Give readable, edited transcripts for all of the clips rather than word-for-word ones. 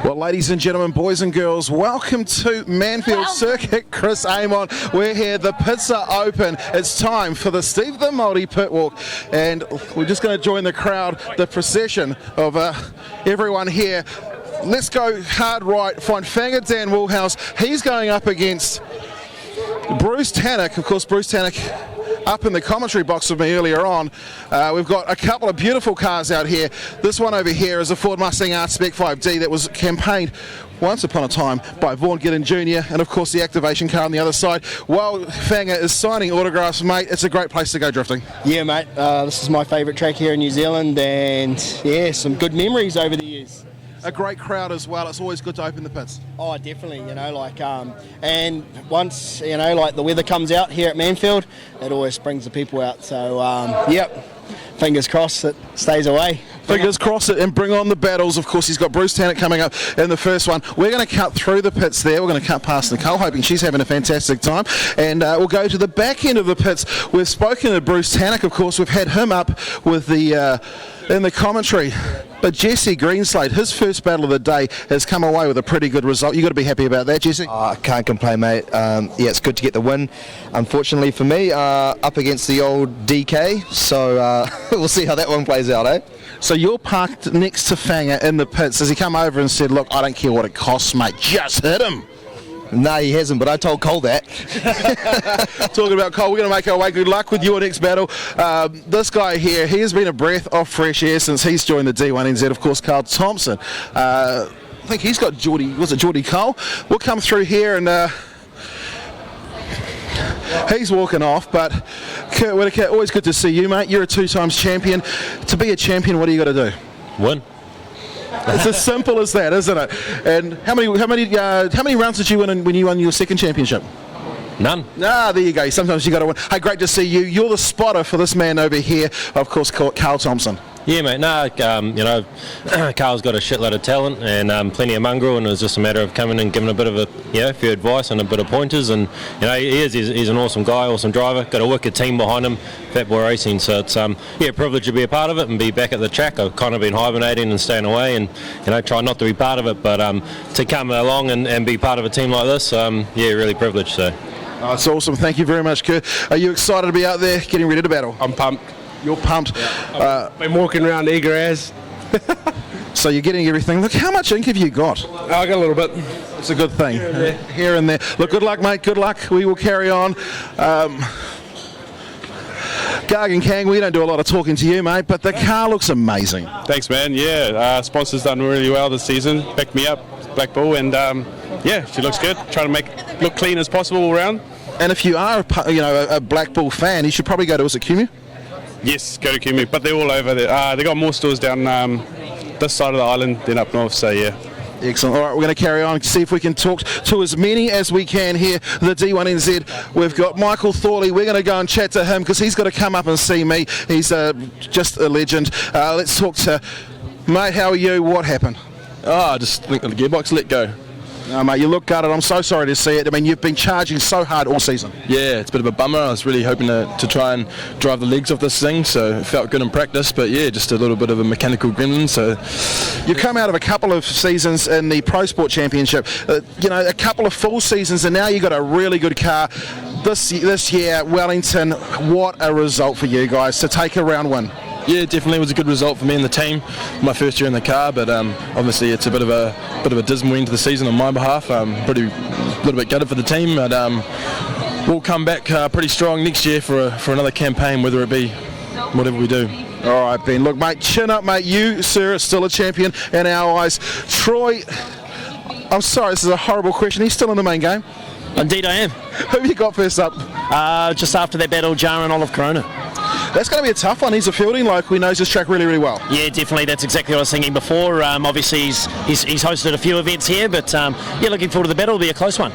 Well, ladies and gentlemen, boys and girls, welcome to Manfeild Circuit. Chris, Amon, we're here. The pits are open. It's time for the Steve the Maori pit walk, and we're just going to join the crowd, the procession of everyone here. Let's go hard right, find Fanger Dan Woolhouse. He's going up against Bruce Tannock. Of course, Bruce Tannock up in the commentary box with me earlier on. We've got a couple of beautiful cars out here. This one over here is a Ford Mustang R-Spec 5D that was campaigned once upon a time by Vaughan Giddon Jr. and of course the activation car on the other side. While Fanger is signing autographs, mate, it's a great place to go drifting. Yeah, mate, this is my favourite track here in New Zealand, and yeah, some good memories over the years. A great crowd as well. It's always good to open the pits. Oh, definitely, you know, like, and once, you know, like the weather comes out here at Manfeild, it always brings the people out. So, yep, fingers crossed it stays away. Fingers crossed it, and bring on the battles. Of course, he's got Bruce Tannock coming up in the first one. We're going to cut through the pits there. We're going to cut past Nicole, hoping she's having a fantastic time. And we'll go to the back end of the pits. We've spoken to Bruce Tannock, of course. We've had him up with the in the commentary. But Jesse Greenslade, his first battle of the day, has come away with a pretty good result. You've got to be happy about that, Jesse. I can't complain, mate. Yeah, it's good to get the win. Unfortunately for me, up against the old DK, so we'll see how that one plays out, eh? So you're parked next to Fanger in the pits. Has he come over and said, look, I don't care what it costs, mate, just hit him? No, he hasn't, but I told Cole that. Talking about Cole, we're going to make our way. Good luck with your next battle. This guy here, he has been a breath of fresh air since he's joined the D1NZ, of course, Carl Thomson. I think he's got Geordie Cole? We'll come through here and he's walking off, but Kurt Whittaker, always good to see you, mate. You're a two-times champion. To be a champion, what do you got to do? Win. It's as simple as that, isn't it? And how many rounds did you win when you won your second championship? None. Ah, there you go. Sometimes you got to win. Hey, great to see you. You're the spotter for this man over here, of course, Carl Thomson. Yeah, mate. No, you know, Carl's got a shitload of talent and plenty of mongrel, and it was just a matter of coming and giving a bit of a few advice and a bit of pointers. And you know, he's an awesome guy, awesome driver. Got a wicked team behind him, Fat Boy Racing. So it's a privilege to be a part of it and be back at the track. I've kind of been hibernating and staying away, and you know, try not to be part of it, but to come along and be part of a team like this, really privileged. So. Oh, it's awesome. Thank you very much, Kurt. Are you excited to be out there getting ready to battle? I'm pumped. You're pumped. Yeah, I've been walking around eager as. So you're getting everything. Look, how much ink have you got? I got a little bit. It's a good thing. Here and there. Look, good luck, mate. Good luck. We will carry on. Garg and Kang, we don't do a lot of talking to you, mate, but the car looks amazing. Thanks, man. Yeah, sponsor's done really well this season. Backed me up, Black Bull, and yeah, she looks good. Trying to make it look clean as possible all around. And if you are, a Black Bull fan, you should probably go to, is it Kumu? Yes, go to Kumu, but they're all over there. They got more stores down this side of the island than up north, so yeah. Excellent. All right, we're going to carry on and see if we can talk to as many as we can here, the D1NZ. We've got Michael Thorley. We're going to go and chat to him because he's got to come up and see me. He's just a legend. Let's talk to, mate, how are you? What happened? I just think the gearbox let go. Oh, mate, you look gutted. I'm so sorry to see it. I mean, you've been charging so hard all season. Yeah, it's a bit of a bummer. I was really hoping to try and drive the legs off this thing, so it felt good in practice, but yeah, just a little bit of a mechanical gremlin. So you come out of a couple of seasons in the Pro Sport Championship, a couple of full seasons, and now you've got a really good car. This year, Wellington, what a result for you guys to take a round win. Yeah, definitely was a good result for me and the team. My first year in the car, but obviously it's a bit of a dismal end to the season on my behalf. A little bit gutted for the team, but we'll come back pretty strong next year for another campaign, whether it be whatever we do. All right, Ben. Look, mate, chin up, mate. You, sir, are still a champion in our eyes. Troy, I'm sorry, this is a horrible question. He's still in the main game. Indeed I am. Who have you got first up? Just after that battle, Jar and Olive Corona. That's going to be a tough one. He's a fielding bloke. We knows this track really, really well. Yeah, definitely. That's exactly what I was thinking before. Obviously, he's hosted a few events here, but looking forward to the battle. It'll be a close one.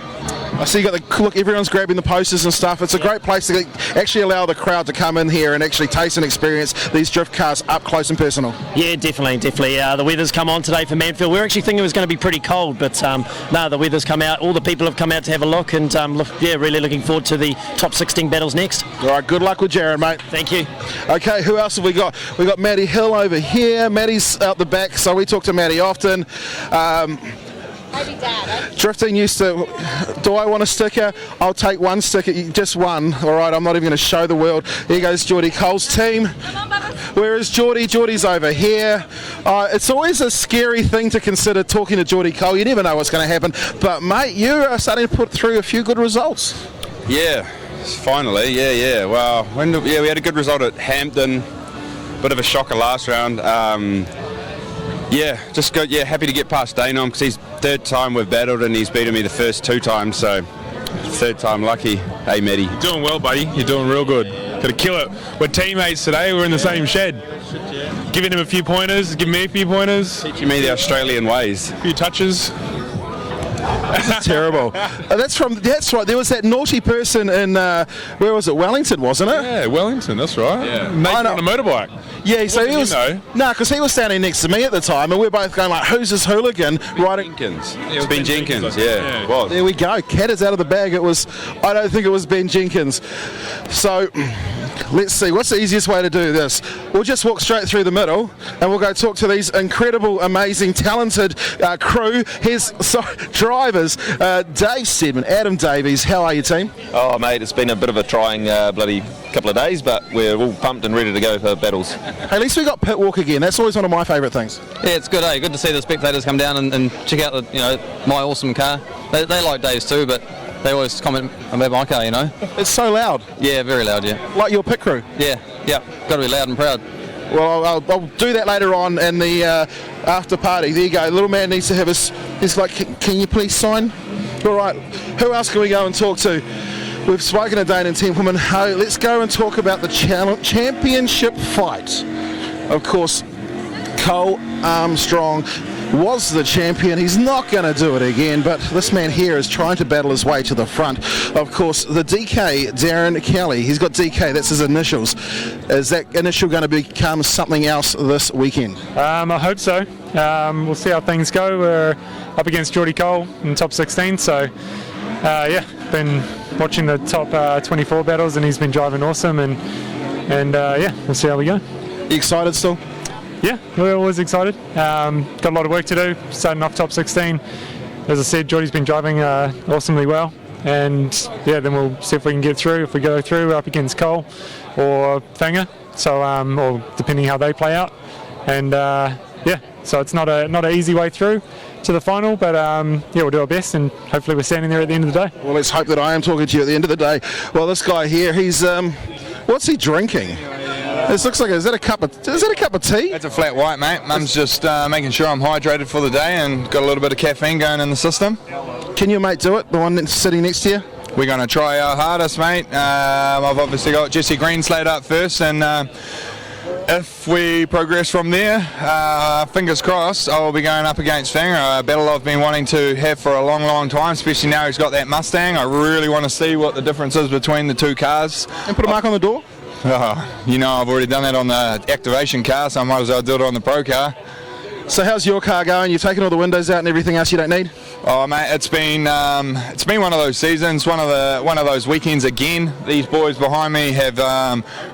I see you got the look. Everyone's grabbing the posters and stuff. It's a great place to actually allow the crowd to come in here and actually taste and experience these drift cars up close and personal. Yeah, definitely. The weather's come on today for Manfeild. We were actually thinking it was going to be pretty cold, but no, the weather's come out. All the people have come out to have a look, and really looking forward to the top 16 battles next. All right, good luck with Jaron, mate. Thank you. Okay, who else have we got? We got Matty Hill over here. Matty's out the back, so we talk to Matty often. Drifting used to, do I want a sticker? I'll take one sticker, just one. All right, I'm not even going to show the world. Here goes Geordie Cole's team. Where is Geordie? Geordie's over here. It's always a scary thing to consider talking to Geordie Cole. You never know what's going to happen. But, mate, you are starting to put through a few good results. Yeah, finally, yeah. Well, we had a good result at Hampton. Bit of a shocker last round. Happy to get past Daynom because he's third time we've battled and he's beaten me the first 2 times, so third time lucky. Hey, Matty. You're doing well, buddy. You're doing real good. Got to kill it. We're teammates today. We're in the same shed. Giving him a few pointers, giving me a few pointers. Teaching me the Australian ways. A few touches. Terrible. That's right. There was that naughty person in where was it? Wellington, wasn't it? Yeah, Wellington. That's right. Yeah. Nathan on a motorbike. Yeah, so he was. No, because he was standing next to me at the time, and we're both going like, "Who's this hooligan?" Jenkins. It's Ben Jenkins. Yeah, it was. There we go. Cat is out of the bag. It was. I don't think it was Ben Jenkins. So. Let's see, what's the easiest way to do this? We'll just walk straight through the middle and we'll go talk to these incredible, amazing, talented crew. Here's drivers, Dave Stedman, Adam Davies. How are you, team? Oh, mate, it's been a bit of a trying bloody couple of days, but we're all pumped and ready to go for battles. Hey, at least we got pit walk again. That's always one of my favourite things. Yeah, it's good, eh? Good to see the spectators come down and check out my awesome car. They like Dave's too, but they always comment about my car, It's so loud. Yeah, very loud, yeah. Like your pit crew? Yeah, got to be loud and proud. Well, I'll do that later on in the after party. There you go. The little man needs to have he's like, can you please sign? All right. Who else can we go and talk to? We've spoken to Daynom Templeman. Hey, let's go and talk about the championship fight. Of course, Cole Armstrong was the champion. He's not going to do it again, but this man here is trying to battle his way to the front. Of course, the DK, Darren Kelly, he's got DK, that's his initials. Is that initial going to become something else this weekend? I hope so. We'll see how things go. We're up against Geordie Cole in the top 16, so been watching the top 24 battles and he's been driving awesome, and we'll see how we go. You excited still? Yeah, we're always excited. Got a lot of work to do, starting off top 16. As I said, Geordie's been driving awesomely well, and then we'll see if we can get through. If we go through, we're up against Cole or Fanger, so or depending how they play out. And so it's not an easy way through to the final, but we'll do our best, and hopefully we're standing there at the end of the day. Well, let's hope that I am talking to you at the end of the day. Well, this guy here, he's what's he drinking? This looks like, is that a cup of tea? That's a flat white, mate. Mum's just making sure I'm hydrated for the day and got a little bit of caffeine going in the system. Can your mate do it, the one that's sitting next to you? We're going to try our hardest, mate. I've obviously got Jesse Greenslade up first, and if we progress from there, fingers crossed, I'll be going up against Fanger, a battle I've been wanting to have for a long, long time, especially now he's got that Mustang. I really want to see what the difference is between the two cars. And put a mark on the door? I've already done that on the activation car, so I might as well do it on the pro car. So how's your car going? You've taken all the windows out and everything else you don't need? Oh, mate, it's been one of those seasons, one of those weekends again. These boys behind me have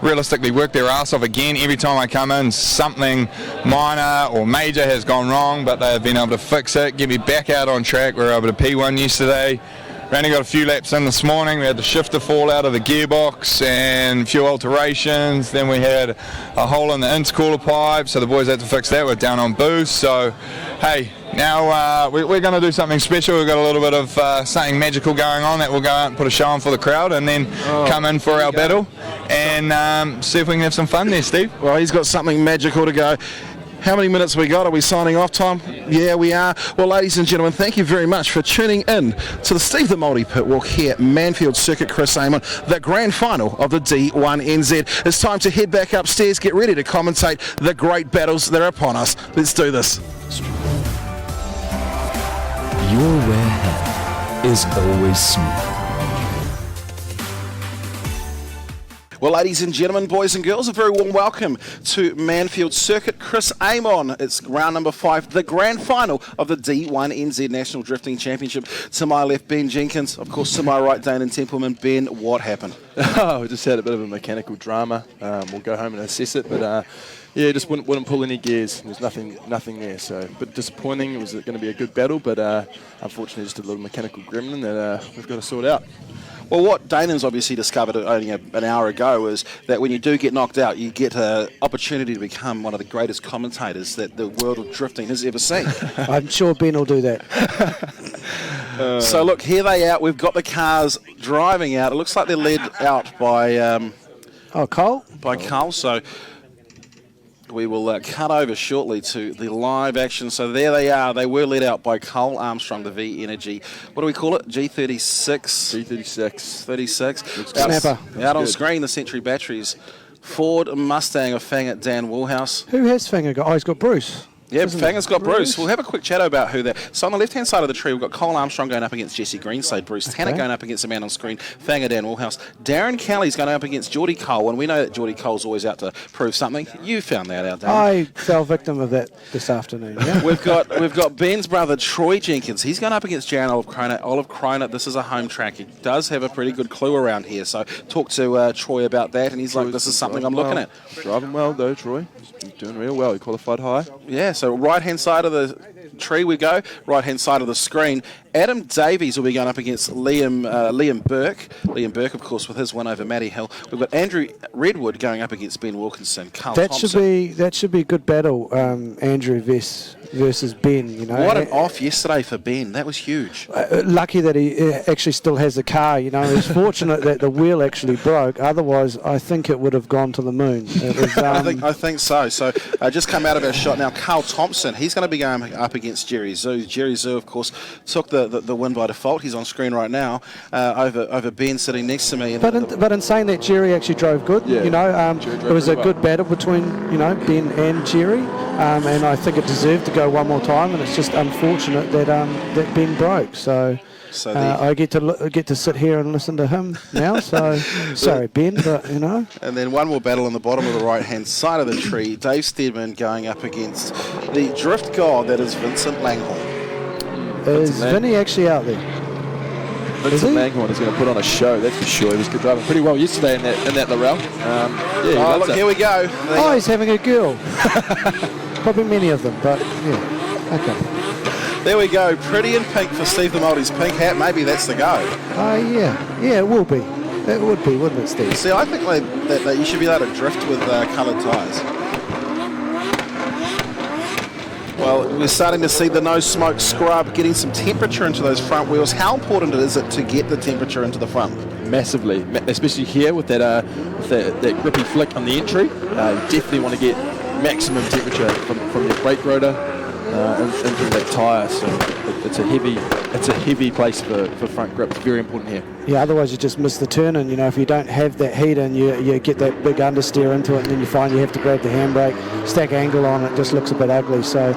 realistically worked their ass off again. Every time I come in, something minor or major has gone wrong, but they've been able to fix it, get me back out on track. We were able to P1 yesterday. We only got a few laps in this morning. We had the shifter fall out of the gearbox and a few alterations. Then we had a hole in the intercooler pipe, so the boys had to fix that. We're down on boost. So, hey, now we're going to do something special. We've got a little bit of something magical going on that we'll go out and put a show on for the crowd, and then come in for our battle and see if we can have some fun there, Steve. Well, he's got something magical to go. How many minutes we got? Are we signing off time? Yeah, we are. Well, ladies and gentlemen, thank you very much for tuning in to the Steve the Maori Pit Walk here at Manfeild Circuit. Chris Amon, the grand final of the D1NZ. It's time to head back upstairs, get ready to commentate the great battles that are upon us. Let's do this. Your way ahead. is always smooth. Well, ladies and gentlemen, boys and girls, a very warm welcome to Manfeild Circuit. Chris Amon, it's round number 5, the grand final of the D1NZ National Drifting Championship. To my left, Ben Jenkins. Of course, to my right, Daynom Templeman. Ben, what happened? We just had a bit of a mechanical drama. We'll go home and assess it, but yeah, just wouldn't pull any gears. There's nothing there, so a bit disappointing. It was going to be a good battle, but unfortunately just a little mechanical gremlin that we've got to sort out. Well, what Daynom's obviously discovered only an hour ago is that when you do get knocked out, you get an opportunity to become one of the greatest commentators that the world of drifting has ever seen. I'm sure Ben will do that. So look, here they are. We've got the cars driving out. It looks like they're led out by Cole. By Cole. So we will cut over shortly to the live action. So there they are. They were led out by Cole Armstrong, the V Energy. What do we call it? G36. G36. 36. Snapper. Out on screen, the Century batteries. Ford Mustang of Fanger Dan Woolhouse. Who has Fanger got? Oh, he's got Bruce. Yeah, Fanger's got Bruce. We'll have a quick chat about who that. So on the left-hand side of the tree, we've got Cole Armstrong going up against Jesse Greenslade. Bruce Tannock going up against the man on screen, Fanger Dan Woolhouse. Darren Kelly's going up against Geordie Cole, and we know that Geordie Cole's always out to prove something. You found that out, Darren. I fell victim of that this afternoon. Yeah? We've got Ben's brother Troy Jenkins. He's going up against Jaron Olive Croner. This is a home track. He does have a pretty good clue around here. So talk to Troy about that, and he's like, "This is something I'm looking at." Driving well though, Troy. He's doing real well. He qualified high. Yeah. So right-hand side of the tree we go, right-hand side of the screen. Adam Davies will be going up against Liam Burke. Liam Burke, of course, with his win over Matty Hill. We've got Andrew Redward going up against Ben Wilkinson. Carl Thomson. That should be a good battle, Andrew versus Ben. You know, what an off yesterday for Ben. That was huge. Lucky that he actually still has a car. You know, he's fortunate that the wheel actually broke. Otherwise, I think it would have gone to the moon. It was, I think so. So just come out of our shot now. Carl Thompson. He's going to be going up against Jerry Zoo. Jerry Zoo, of course, took the win by default. He's on screen right now over Ben sitting next to me. But in saying that, Jerry actually drove good. Yeah, you know, it was a good battle between Ben and Jerry, and I think it deserved to go one more time. And it's just unfortunate that that Ben broke. So I get to sit here and listen to him now. So sorry, Ben, but you know. And then one more battle on the bottom of the right-hand side of the tree. Dave Steedman going up against the drift god that is Vincent Langhorne. Is Vinny actually out there? Vincent Langhorne is going to put on a show, that's for sure. He was driving pretty well yesterday in that Lorel. Look, here we go. He's having a girl. Probably many of them, but yeah, okay. There we go. Pretty in pink for Steve the Māori's pink hat. Maybe that's the go. Yeah, it will be. It would be, wouldn't it, Steve? See, I think that you should be able to drift with coloured tyres. Well, we're starting to see the no smoke scrub getting some temperature into those front wheels. How important is it to get the temperature into the front? Massively, especially here with that grippy flick on the entry. You definitely want to get maximum temperature from your brake rotor into that tyre. So it's a heavy place for front grip. It's very important here. Yeah, otherwise you just miss the turn, and you know, if you don't have that heat and you get that big understeer into it, and then you find you have to grab the handbrake, stack angle on it, just looks a bit ugly. So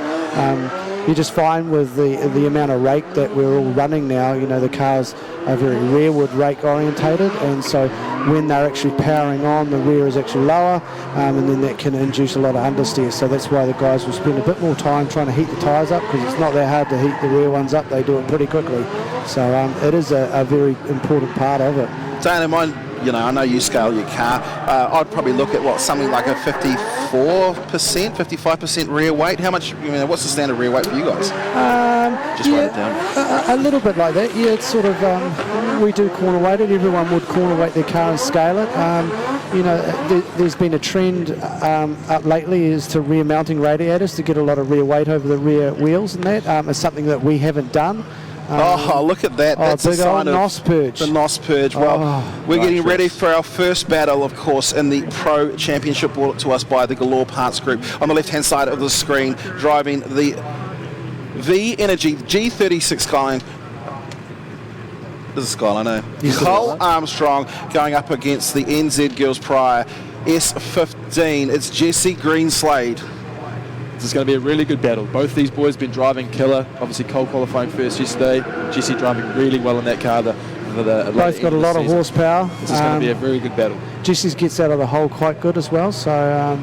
you just find with the amount of rake that we're all running now, you know, the cars are very rearward rake orientated, and so when they're actually powering on, the rear is actually lower, and then that can induce a lot of understeer. So that's why the guys will spend a bit more time trying to heat the tyres up, because it's not that hard to heat the rear ones up. They do it pretty quickly. So it is a very important part of it. Daynom, I know you scale your car. I'd probably look at something like a 54%, 55% rear weight. How much? What's the standard rear weight for you guys? Just write it down. A little bit like that. Yeah, it's sort of we do corner weight it. Everyone would corner weight their car and scale it. There's been a trend up lately is to rear mounting radiators to get a lot of rear weight over the rear wheels, and that is something that we haven't done. Look at that. That's big a sign old NOS purge. The NOS purge. Well, we're getting ready for our first battle, of course, in the Pro Championship brought to us by the Galore Parts Group. On the left-hand side of the screen, driving the V Energy G36 Skyline. This is Skyline, I know. Cole Armstrong going up against the NZ Girls Prior S15. It's Jesse Greenslade. This is going to be a really good battle. Both these boys have been driving killer. Obviously, Cole qualifying first yesterday. Jesse driving really well in that car. Both got a lot of horsepower. This is going to be a very good battle. Jesse gets out of the hole quite good as well. So,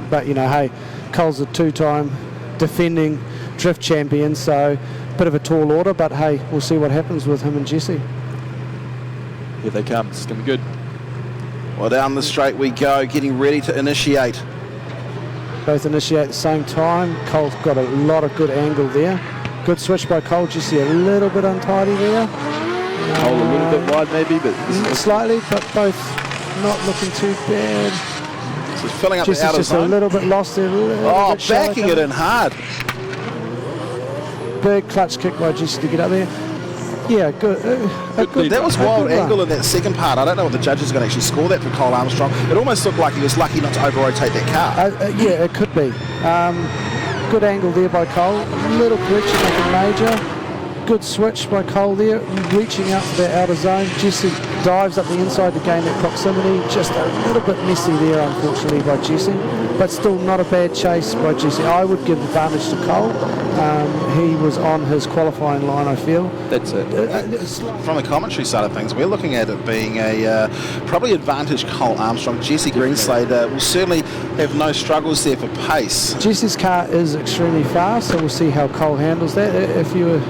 but hey, Cole's a 2-time defending drift champion, so bit of a tall order. But hey, we'll see what happens with him and Jesse. Here they come. It's going to be good. Well, down the straight we go, getting ready to initiate. Both initiate at the same time. Cole's got a lot of good angle there. Good switch by Cole. Jesse a little bit untidy there. Cole a little bit wide maybe, but slightly, but both not looking too bad. So filling up Jesse's the outer just zone. a little bit lost there. Backing it in hard. Big clutch kick by Jesse to get up there. Yeah, good. That was wild angle in that second part. I don't know if the judges are going to actually score that for Cole Armstrong. It almost looked like he was lucky not to over-rotate that car. Yeah, it could be. Good angle there by Cole. Little correction, nothing major. Good switch by Cole there, reaching out to that outer zone. Jesse dives up the inside to gain that proximity. Just a little bit messy there, unfortunately, by Jesse. But still not a bad chase by Jesse. I would give advantage to Cole. He was on his qualifying line, I feel. That's it. From the commentary side of things, we're looking at it being a probably advantage Cole Armstrong. Jesse Greenslade will certainly have no struggles there for pace. Jesse's car is extremely fast, so we'll see how Cole handles that. If you were...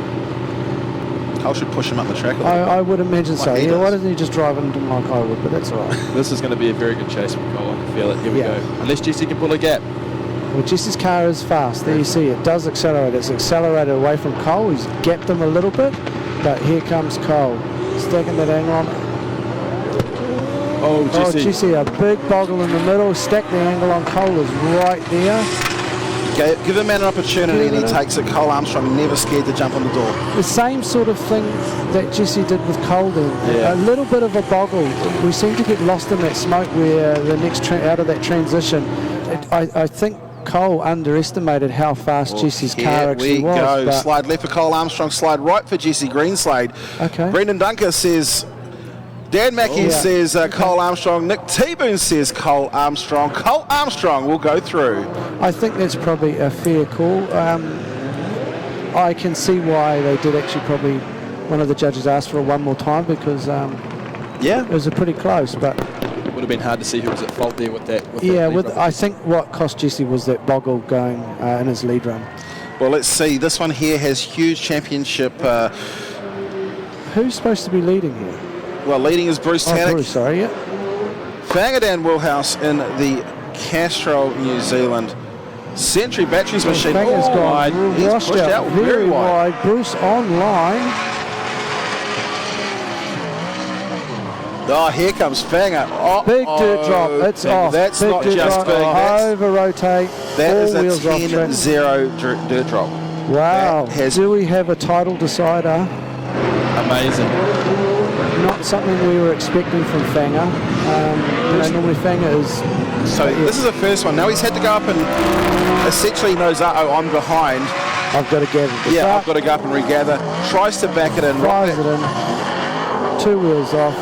Cole should push him up the track. I would imagine so. Yeah, why doesn't he just drive into him like I would? But that's all right. This is going to be a very good chase from Cole. I can feel it. Here we go. Unless Jesse can pull a gap. Well, Jesse's car is fast. There you see it does accelerate. It's accelerated away from Cole. He's gapped him a little bit, but here comes Cole. Stacking that angle on. Oh, Jesse, a big boggle in the middle. Stack the angle on Cole is right there. Give the man an opportunity and he takes it. Cole Armstrong never scared to jump on the door. The same sort of thing that Jesse did with Cole then. Yeah. A little bit of a boggle. We seem to get lost in that smoke where the next out of that transition. I think Cole underestimated how fast Jesse's car actually was. Here we go. Slide left for Cole Armstrong, slide right for Jesse Greenslade. Okay. Brendon Dunker says... Dan Mackey says Cole Armstrong. Nick T-Boone says Cole Armstrong. Cole Armstrong will go through. I think that's probably a fair call. I can see why they did actually probably... One of the judges asked for one more time because it was a pretty close, but... It would have been hard to see who was at fault there with that. I think what cost Jesse was that boggle going in his lead run. Well, let's see. This one here has huge championship... Who's supposed to be leading here? Well, leading is Bruce Tannock. Bruce, sorry, yeah. Fangadan Wheelhouse in the Castrol, New Zealand. Century Batteries machine. Fanga's gone wide. He's washed pushed out very wide. Bruce online. Oh, here comes Fanga. Big dirt drop. It's off. That's big not just big. Over rotate. That is a 10-0 dirt drop. Wow. Do we have a title decider? Amazing. Not something we were expecting from Fanga. Normally Fanga is... So this is the first one. Now he's had to go up and essentially knows, I'm behind. I've got to gather this up. I've got to go up and regather. Tries to back it in. Flies it in. 2 wheels off.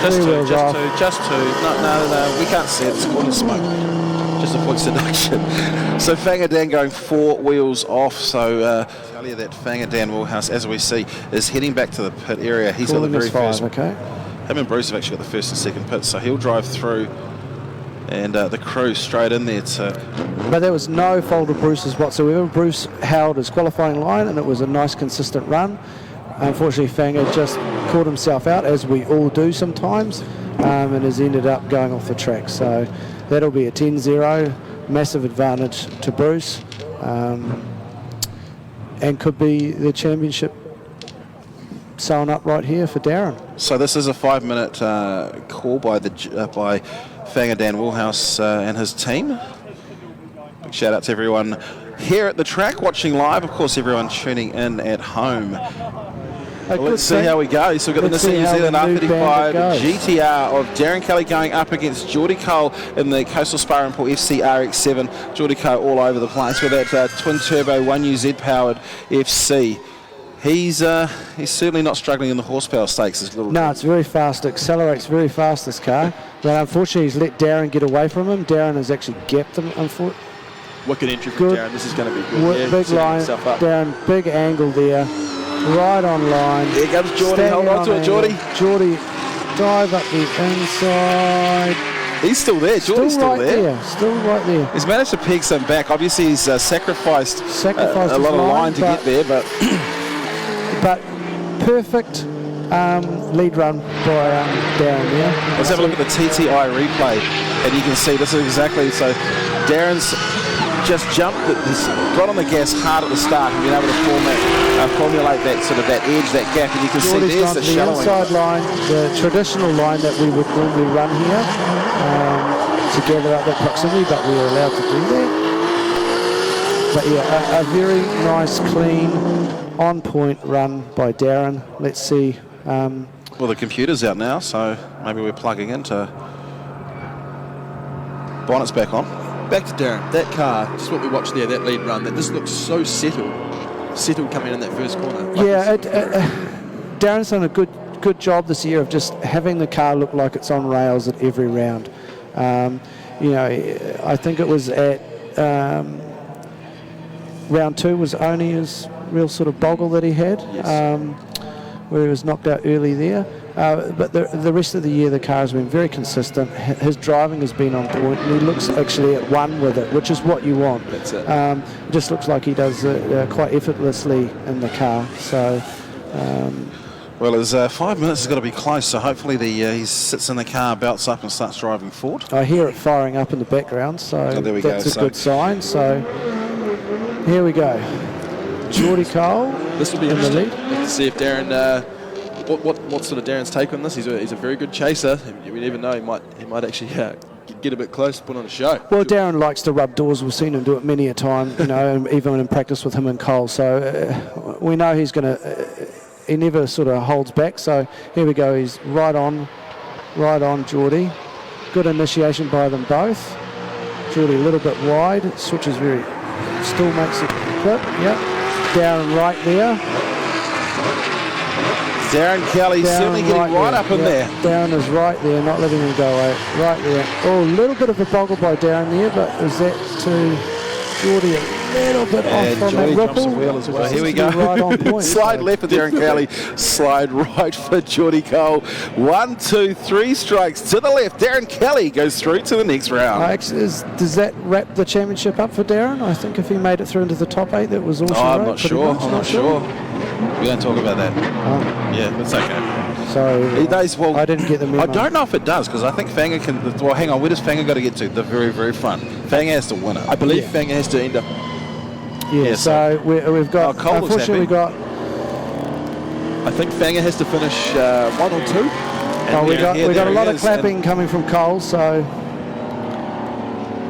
Just two. No, we can't see it. It's called smoke. Just a point seduction. So Fangadan going 4 wheels off. So tell you that Fangadan Wheelhouse, as we see, is heading back to the pit area. He's got the very first. Okay. Him and Bruce have actually got the first and second pit, so he'll drive through, and the crew straight in there to... But there was no fault of Bruce's whatsoever. Bruce held his qualifying line, and it was a nice, consistent run. Unfortunately, Fanga just caught himself out, as we all do sometimes, and has ended up going off the track. So that'll be a 10-0, massive advantage to Bruce, and could be the championship sewn up right here for Darren. So this is a 5-minute call by Fangadan Wheelhouse and his team. Big shout out to everyone here at the track watching live. Of course, everyone tuning in at home. Let's see how we go. So we've got the Nissan New Zealand R35 GTR of Darren Kelly going up against Geordie Cole in the Coastal Spa and Pool FC RX7. Geordie Cole all over the place with that twin-turbo 1UZ powered FC. He's certainly not struggling in the horsepower stakes. No, it's very fast. It accelerates very fast, this car. But unfortunately, he's let Darren get away from him. Darren has actually gapped him, wicked entry from Darren. This is going to be good. Big line, Darren, big angle there. Right on line. There comes Geordie. Hold on to it, Geordie. Geordie, dive up the inside. He's still there. Geordie's still there. Still right there. He's managed to peg some back. Obviously, he's sacrificed a lot of line to get there, but perfect lead run by Darren. Yeah. Let's have a look at the TTI replay, and you can see this is exactly so. Darren's just jumped, he's got on the gas hard at the start and been able to formulate that sort of that edge, that gap, and you can see there's the shallowing. Inside line, the traditional line that we would normally run here to gather up that proximity, but we were allowed to do that. But yeah, a very nice, clean, on-point run by Darren. Let's see. Well, the computer's out now, so maybe we're plugging into. Bonnet's back on. Back to Darren. That car, just what we watched there, that lead run, that this looks so settled coming in that first corner. Darren's done a good job this year of just having the car look like it's on rails at every round. I think it was at round 2 was only his real sort of boggle that he had, where he was knocked out early there. But the rest of the year, the car has been very consistent. His driving has been on point, and he looks actually at one with it, which is what you want. That's it. It just looks like he does it quite effortlessly in the car. So. Well, his 5 minutes has got to be close, so hopefully he sits in the car, belts up and starts driving forward. I hear it firing up in the background, so that's a good sign. So here we go. Geordie Cole. This will be in the lead. To see if Darren, what sort of Darren's take on this. He's a very good chaser. We never know. He might actually get a bit close, put on a show. Well, Darren likes to rub doors. We've seen him do it many a time, and even in practice with him and Cole. So we know he's going to. He never sort of holds back. So here we go. He's right on Geordie. Good initiation by them both. Geordie a little bit wide. Switches still makes it clip. Yep. Darren right there. Darren Kelly certainly getting right up in there. Darren is right there, not letting him go out. Right there. Oh, a little bit of a boggle by Darren there, but is that to Geordie a little bit off on that ripple? Well, here we go. Right on point. Slide left for Darren Kelly, slide right for Geordie Cole. 1, 2, 3 strikes to the left. Darren Kelly goes through to the next round. Does that wrap the championship up for Darren? I think if he made it through into the top 8, that was all. I'm not sure. I'm not sure. We don't talk about that. Yeah, that's okay. So he does well. I didn't get the memo. I don't know if it does, because I think Fanger can. Well, hang on. Where does Fanger got to get to? The very, very front. Fanger has to win it. I believe Fanger has to end up. Yeah. So we've got. Unfortunately, we got. I think Fanger has to finish 1 or 2. We got a lot of clapping coming from Cole. So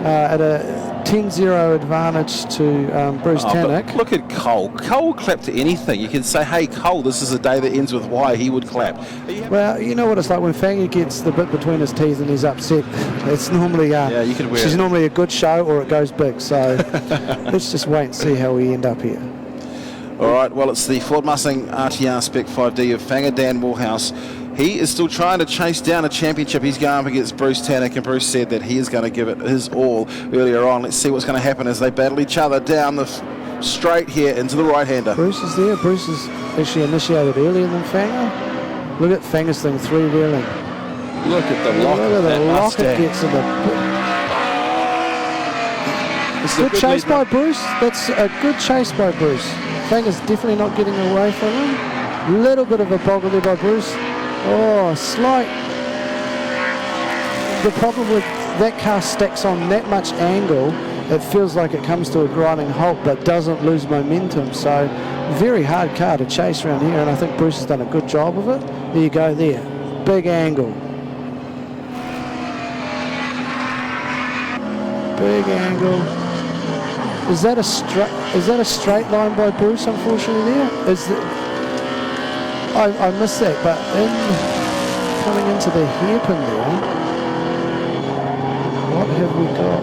at a 10-0 advantage to Bruce Tannock. Look at Cole. Cole will clap to anything. You can say, hey, Cole, this is a day that ends with Y. He would clap. Well, you know what it's like when Fanger gets the bit between his teeth and he's upset. It's normally you can wear she's normally a good show or it goes big. So let's just wait and see how we end up here. All right, well, it's the Ford Mustang RTR Spec 5D of Fanger Dan Woolhouse. He is still trying to chase down a championship. He's going up against Bruce Tannock, and Bruce said that he is going to give it his all earlier on. Let's see what's going to happen as they battle each other down the straight here into the right-hander. Bruce is there. Bruce is actually initiated earlier than Fanger. Look at Fanger's thing, three-wheeling. Look at the lock. Look at the lock it gets in the... Good chase by Bruce. That's a good chase by Bruce. Fanger's definitely not getting away from him. Little bit of a boggle there by Bruce. Oh, slight. The problem with that car stacks on that much angle, it feels like it comes to a grinding halt but doesn't lose momentum. So very hard car to chase around here, and I think Bruce has done a good job of it. There you go there. Big angle. Big angle. Is that a straight line by Bruce, unfortunately there? I missed that, but coming into the hairpin there, what have we got?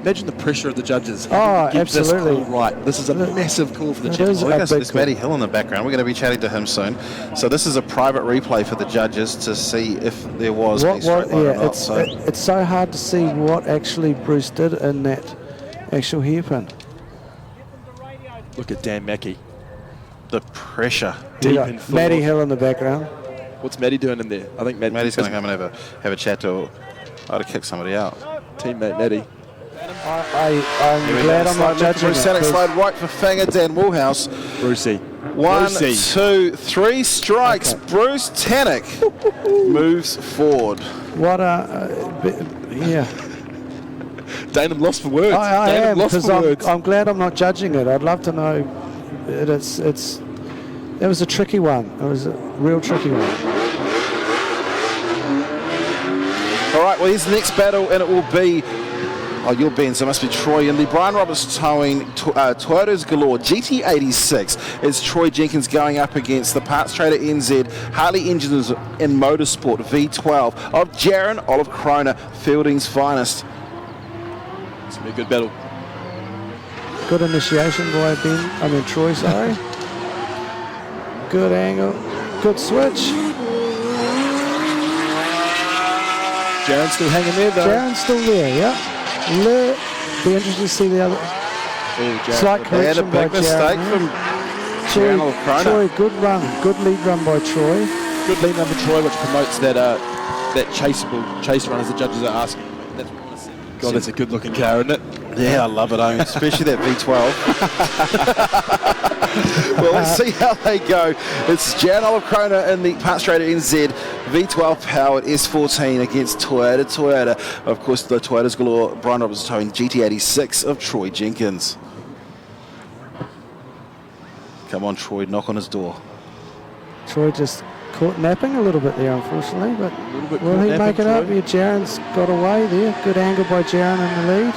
Imagine the pressure of the judges. Oh, Get absolutely. This call right. This is a massive call for the It judges. is Look a at big this call. Matty Hill in the background. We're going to be chatting to him soon. So this is a private replay for the judges to see if there was a straight line or not. It's so hard to see what actually Bruce did in that actual hairpin. Look at Dan Mackey. The pressure. Deep in forward. Matty Hill in the background. What's Matty doing in there? I think Matty's going to come and have a chat to kick somebody out. Teammate Matty. I'm glad I'm not judging Bruce Tannock it. slide right for Fanger, Dan Woolhouse. Brucey. 1, 2, 3 strikes. Okay. Bruce Tannock moves forward. What yeah. Daynom lost for words. I Daynom am, lost because for words. I'm glad I'm not judging it. I'd love to know. It was a tricky one. It was a real tricky one. All right, well, here's the next battle, and it will be, you're Ben, so it must be Troy. And the Brian Roberts towing Toyota's Galore GT86 is Troy Jenkins going up against the Parts Trader NZ Harley Engines in Motorsport V12 of Jaron Olive Kroner, Fielding's finest. It's going to be a good battle. Good initiation by Troy, sorry. Good angle. Good switch. Jaron's still hanging there, though. Jaron's still there, yeah. Be interested to see the other. Slight correction by mistake Jaron. from Jaron Olive Kroner. Troy, good run. Good lead run by Troy. Good lead run for Troy, which promotes that chase run as the judges are asking. That's what we want to see. God, that's a good looking car, isn't it? Yeah, I love it, especially that V12. Well, let's see how they go. It's Jaron Olive Kroner in the Parts Trader NZ V12 powered S14 against Toyota. Toyota, of course, the Toyota's Galore. Brian Roberts towing GT86 of Troy Jenkins. Come on, Troy, knock on his door. Troy just caught napping a little bit there, unfortunately, but will he make it up? Yeah, Jaron's got away there. Good angle by Jaron in the lead.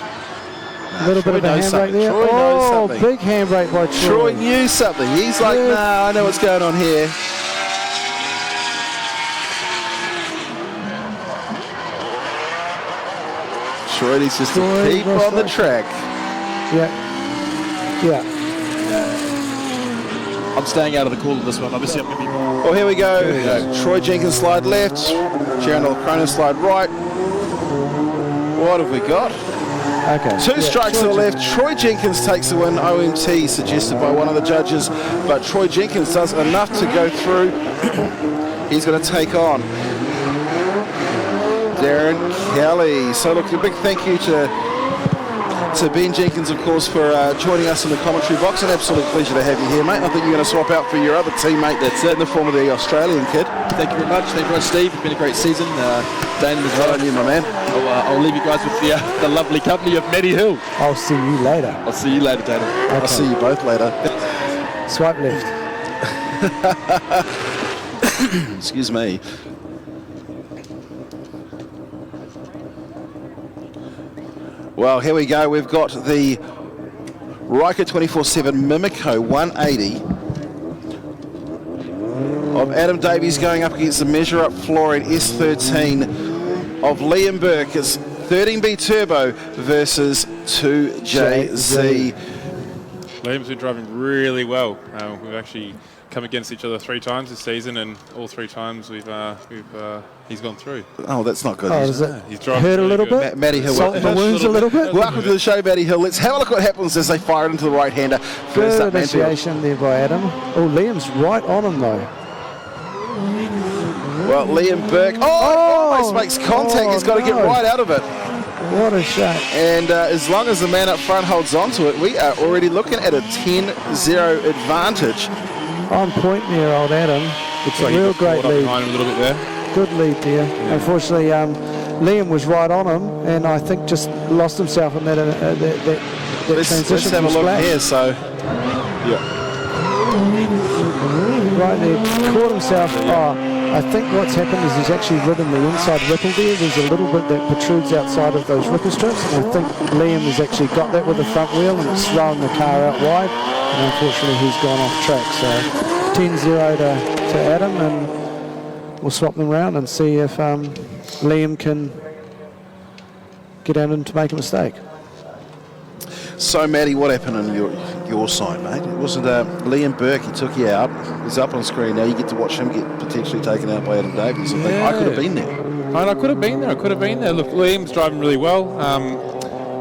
A little bit of a handbrake there. Troy knows something. Big handbrake by Troy. Troy knew something. He's like, nah, I know what's going on here. Troy needs just to keep on the track. Yeah. I'm staying out of the call of this one. Obviously, I'm going to be more. Well, here we go. Troy Jenkins slide left. Jaron Olive Kroner slide right. What have we got? Okay. Two strikes to the left. Troy Jenkins takes the win. OMT suggested by one of the judges, but Troy Jenkins does enough to go through. He's going to take on Darren Kelly. So look, a big thank you to Ben Jenkins, of course, for joining us in the commentary box. An absolute pleasure to have you here, mate. I think you're going to swap out for your other teammate that's in the form of the Australian kid. Thank you very much. Thank you very much, Steve. It's been a great season. Daynom as well. On you, my man. I'll leave you guys with the lovely company of Matty Hill. I'll see you later. I'll see you later, Daynom. Okay. I'll see you both later. Swipe left. Excuse me. Well, here we go. We've got the Riker 24/7 Mimico 180 of Adam Davies going up against the Measure Up Flooring S13 of Liam Burke. It's 13B Turbo versus 2JZ. Liam's been driving really well. We've actually come against each other 3 times this season, and all 3 times he's gone through. Oh, that's not good. Oh, does it He's driving hurt a really little good. bit? Matty Hill. Salt in the wounds a little bit? Welcome to the show, Matty Hill. Let's have a look what happens as they fire it into the right-hander. First Good up, Manfeild. initiation there by Adam. Oh, Liam's right on him though. Well, Liam Burke. Almost makes contact. He's got to get right out of it. What a shot. And as long as the man up front holds on to it, we are already looking at a 10-0 advantage. On point there, old Adam. It's a real great lead. Behind him a little bit there. Good lead there. Yeah. Unfortunately, Liam was right on him, and I think just lost himself in that transition. Let's have a look here. So, right there, caught himself. I think what's happened is he's actually ridden the inside ripple there. There's a little bit that protrudes outside of those ripple strips, and I think Liam has actually got that with the front wheel, and it's thrown the car out wide, and unfortunately he's gone off track. So 10-0 to Adam, and we'll swap them around and see if Liam can get out and to make a mistake. So, Matty, what happened on your side, mate? It wasn't Liam Burke, he took you out. He's up on screen now. You get to watch him get potentially taken out by Adam Davies. I could have been there. I could have been there. Look, Liam's driving really well.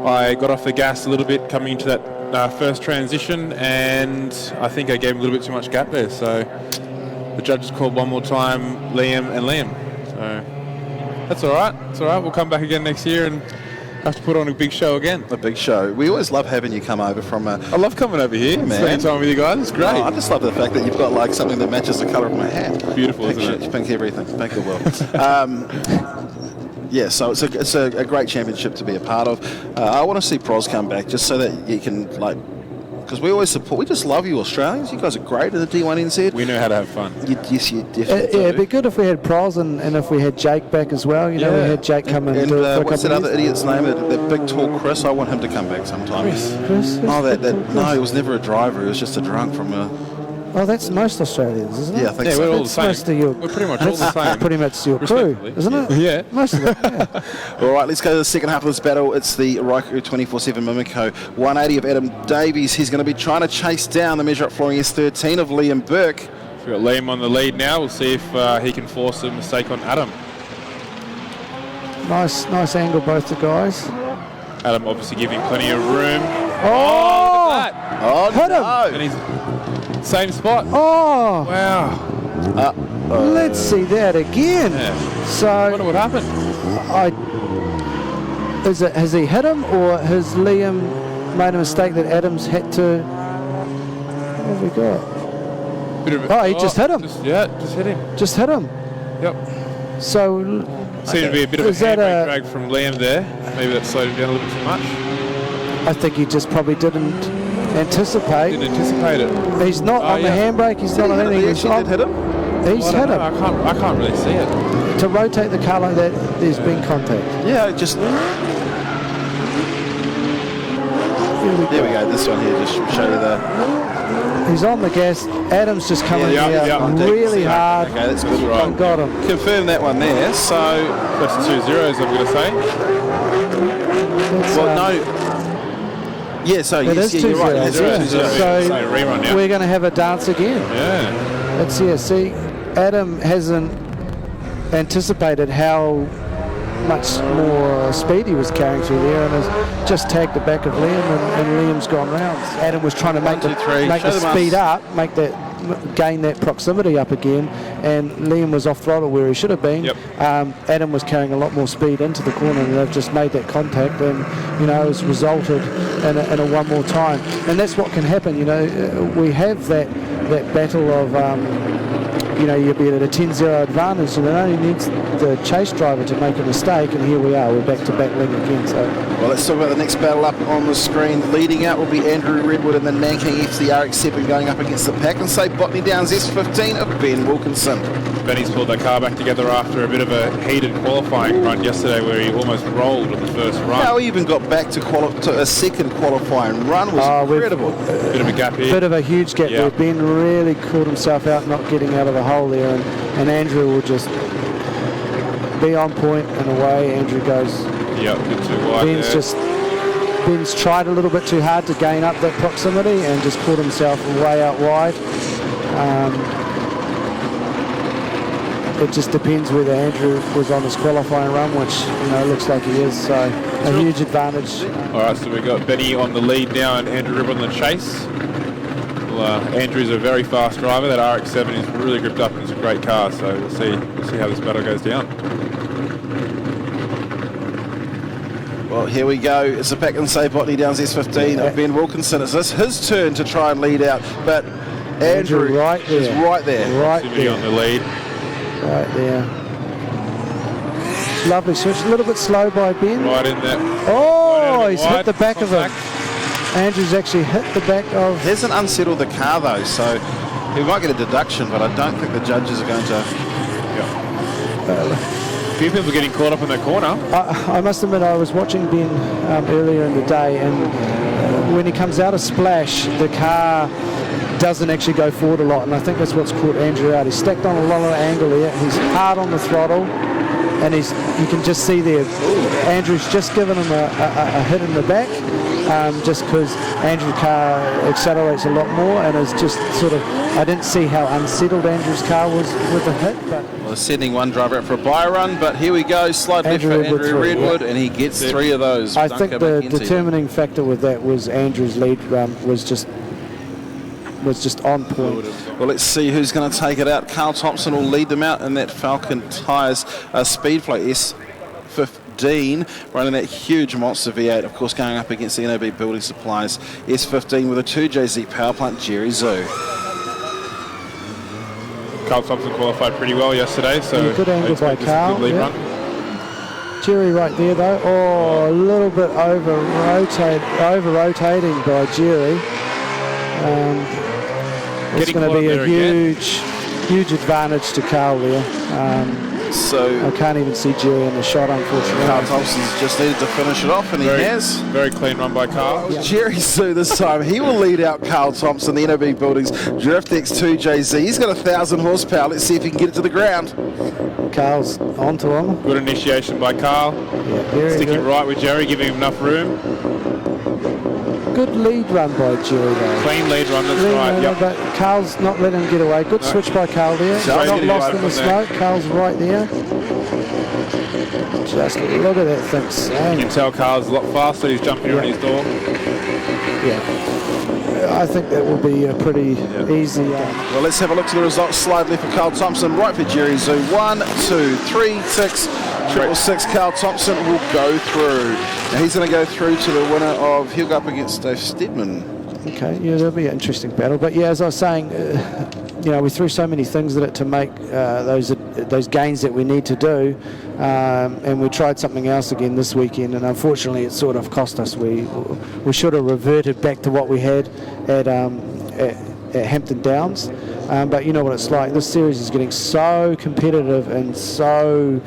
I got off the gas a little bit coming into that first transition, and I think I gave him a little bit too much gap there. So the judges called one more time, Liam. So that's all right. It's all right. We'll come back again next year and have to put on a big show again. A big show. We always love having you come over from... I love coming over here, man. Spending time with you guys. It's great. I just love the fact that you've got like something that matches the colour of my hat. Beautiful, pink isn't it? Pink everything. Pink the world. Yeah, so it's a great championship to be a part of. I want to see Pros come back just so that you can, like... Because we always support... We just love you Australians. You guys are great at the D1NZ. We know how to have fun. Yes, you definitely it'd be good if we had Pros and if we had Jake back as well. You know, we had Jake come and do it for a what's that couple other idiot's name? That big tall Chris? I want him to come back sometime. Chris? Oh, no, he was never a driver. He was just a drunk from a... Oh, that's most Australians, isn't it? Yeah, I think so. We're all the That's same. most of your, We're pretty much all the same. That's pretty much your crew, isn't it? Yeah. Most of it, yeah. All right, let's go to the second half of this battle. It's the Roku 24/7 Mimico 180 of Adam Davies. He's going to be trying to chase down the measure up flooring S13 of Liam Burke. We've got Liam on the lead now. We'll see if he can force a mistake on Adam. Nice angle, both the guys. Adam obviously giving plenty of room. Oh! Look at that. Oh, hit him! no. And he's same spot. Oh! Wow. Let's see that again. Yeah. So, I wonder what happened. Has he hit him, or has Liam made a mistake that Adams had to? What have we got? He just hit him. Just hit him. Just hit him. Yep. So, Seemed to be a bit of a is that handbrake drag from Liam there. Maybe that slowed him down a little bit too much. I think he just probably didn't anticipate. Didn't anticipate it. He's not on the handbrake. He's not on anything. He's did hit him? He's hit him. I can't really see it. To rotate the car like that, there's been contact. Yeah, just... There we go. This one here, just to show you the... He's on the gas. Adam's just coming really hard. Okay, that's good. Right. And got him. Confirm that one there. So that's 2 zeros, I'm going to say. Well, no. Yeah, so it is 2 you're right. zeros. That's So rerun now. we're going to have a dance again. Yeah. Let's see. Adam hasn't anticipated how much more speed he was carrying through there, and has just tagged the back of Liam, and Liam's gone round. Adam was trying to make the speed up, gain that proximity up again, and Liam was off throttle where he should have been. Yep. Adam was carrying a lot more speed into the corner, and they've just made that contact, and it's resulted in a one more time. And that's what can happen. We have that battle of you'll be at a 10-0 advantage, and it only needs the chase driver to make a mistake, and here we are. We're back to battling again. So, well, let's talk about the next battle up on the screen. Leading out will be Andrew Redward in the Nanking FC RX7 going up against the Pack and Say Botany Downs S15 of Ben Wilkinson. Benny's pulled that car back together after a bit of a heated qualifying run yesterday where he almost rolled in the first run. How he even got back to a second qualifying run was incredible. Bit of a gap here. Bit of a huge gap there. Ben really caught himself out not getting out of the hole there, and Andrew will just be on point and away. Andrew goes. Yeah, a bit too wide. Ben's tried a little bit too hard to gain up that proximity and just caught himself way out wide. It just depends whether Andrew was on his qualifying run, which looks like he is. So a huge advantage. All right, so we've got Benny on the lead now and Andrew Ribb on the chase. Well, Andrew's a very fast driver. That RX7 is really gripped up and it's a great car. So we'll see how this battle goes down. Well, here we go. It's a Pack and Say Botany Downs S15 of Ben Wilkinson. It's his turn to try and lead out, but Andrew is right there. Right there. On the lead. Right there. Lovely switch. A little bit slow by Ben. Right in there. Oh, he's hit the back of him. Andrew's actually hit the back of... Hasn't unsettled the car though, so he might get a deduction, but I don't think the judges are going to... A few people getting caught up in that corner. I must admit, I was watching Ben earlier in the day, and when he comes out of splash, the car doesn't actually go forward a lot, and I think that's what's caught Andrew out. He's stacked on a lot of angle here. He's hard on the throttle, and you can just see there, Andrew's just given him a hit in the back. just because Andrew's car accelerates a lot more and is just sort of, I didn't see how unsettled Andrew's car was with the hit. But well, sending one driver out for a buy run, but here we go, slide left for Andrew Redward, and he gets 3 of those. I think the determining factor with that was Andrew's lead run was just on point. Well, let's see who's going to take it out. Carl Thomson will lead them out in that Falcon Tyres Speedflow S15, running that huge monster V8, of course, going up against the NOB Building Supplies S15 with a 2JZ power plant, Jerry Zoo. Carl Thomson qualified pretty well yesterday, so good angle by Carl. Good lead run. Jerry right there though. Oh, a little bit over rotating by Jerry. It's going to be a huge advantage to Carl there. So I can't even see Jerry in the shot, unfortunately. Carl Thompson's just needed to finish it off, and he has. Very clean run by Carl. Yeah. Jerry Sue this time. He will lead out Carl Thompson, the NOB Buildings Drift X2JZ. He's got 1,000 horsepower. Let's see if he can get it to the ground. Carl's onto him. Good initiation by Carl. Yeah, sticking right with Jerry, giving him enough room. Good lead run by Jerry though. Clean lead run, that's right. Yep. But Carl's not letting him get away. Good switch by Carl there. Not lost in the smoke. Carl's right there. Just look at that thing. You can tell Carl's a lot faster. He's jumping on his door. Yeah. I think that will be a pretty easy. Well, let's have a look to the results. Slide left for Carl Thompson, right for Jerry Zoo. 1, 2, 3, 6. 666. Carl Thompson will go through. Now he's going to go through to the winner of, he'll go up against Dave Stedman. Okay, yeah, that'll be an interesting battle. But yeah, as I was saying, we threw so many things at it to make those gains that we need to do, and we tried something else again this weekend, and unfortunately it sort of cost us. We should have reverted back to what we had at Hampton Downs, but you know what it's like. This series is getting so competitive and so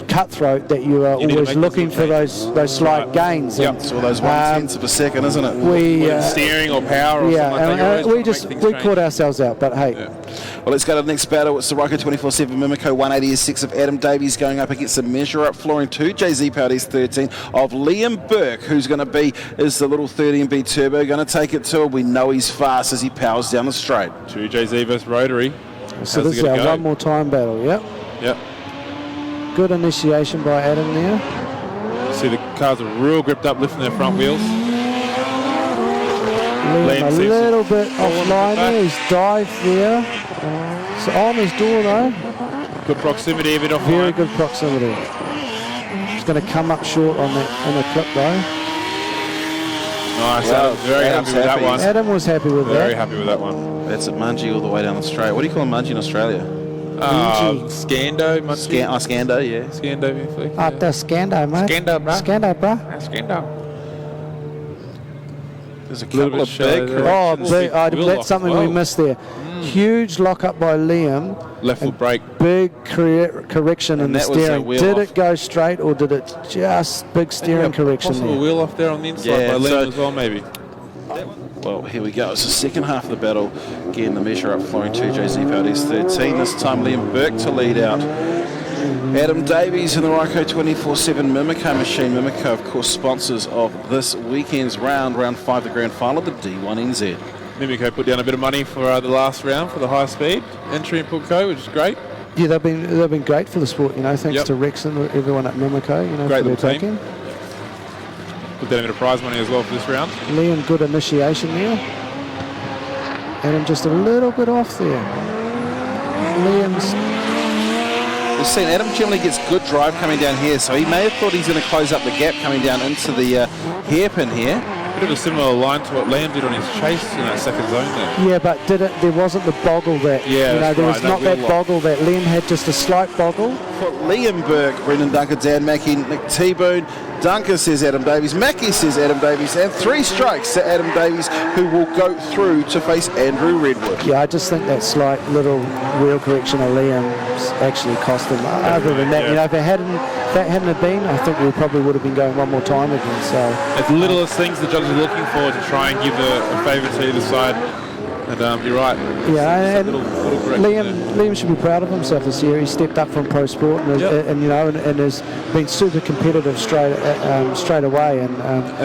cutthroat that you are always looking for those slight gains. Yep, so those 1/10 of a second, isn't it? Steering or power or something like that. We caught ourselves out, but hey. Yeah. Well, let's go to the next battle. It's the Ryko 24/7 Mimico 180S6 of Adam Davies going up against the Measure Up Flooring 2 JZ Powered S13 of Liam Burke, who's going to be, is the little 13B Turbo going to take it to him. We know he's fast as he powers down the straight. 2 JZ versus Rotary. So this is our one more time battle, yep. Yep. Good initiation by Adam there. See the cars are real gripped up, lifting their front wheels. Liam a little bit offline there, he's dived there. So on his door though. Good proximity, a bit offline. Very good proximity. He's going to come up short on that in the clip though. Nice, Adam's very happy with that one. Adam was happy with that. Very happy with that one. That's at Mungie all the way down the straight. What do you call a Mungie in Australia? Scando, Scando, yeah. Scando, the Scando, mate. Scando, bro. Scando, bro. Scando. There's a couple of big that's something we missed there. Huge lock up by Liam. Left foot brake. Big correction in the steering. Did it go straight or did it just big steering correction there? Possible wheel off there on the inside by Liam as well, maybe. Well, here we go. It's the second half of the battle. Again, the Measure Up Flooring 2 JZ Powered S13. This time Liam Burke to lead out. Adam Davies in the Ryko 24/7 Mimico machine. Mimico, of course, sponsors of this weekend's round 5, the grand final of the D1NZ. Mimico put down a bit of money for the last round for the high speed entry in Pulco, which is great. Yeah, they've been great for the sport, thanks to Rex and everyone at Mimico, great for their team. taking. Put down a bit of prize money as well for this round. Liam, good initiation there. Adam just a little bit off there. We've seen Adam generally gets good drive coming down here, so he may have thought he's going to close up the gap coming down into the hairpin here. Bit of a similar line to what Liam did on his chase in that second zone there. Yeah, but there wasn't the boggle that, there was not that boggle that Liam had, just a slight boggle. For Liam Burke, Brendon, Duncan, Dan Mackey, Nick T-Boone, Duncan says Adam Davies, Mackey says Adam Davies, and 3 strikes to Adam Davies, who will go through to face Andrew Redward. Yeah, I just think that slight little wheel correction of Liam's actually cost him. Other than that, if that hadn't have been, I think we probably would have been going one more time again. So it's the littlest things the judges are looking for to try and give a favour to either side. And you're right. Yeah, and little correction there. Liam should be proud of himself this year. He stepped up from pro sport and has been super competitive straight away. And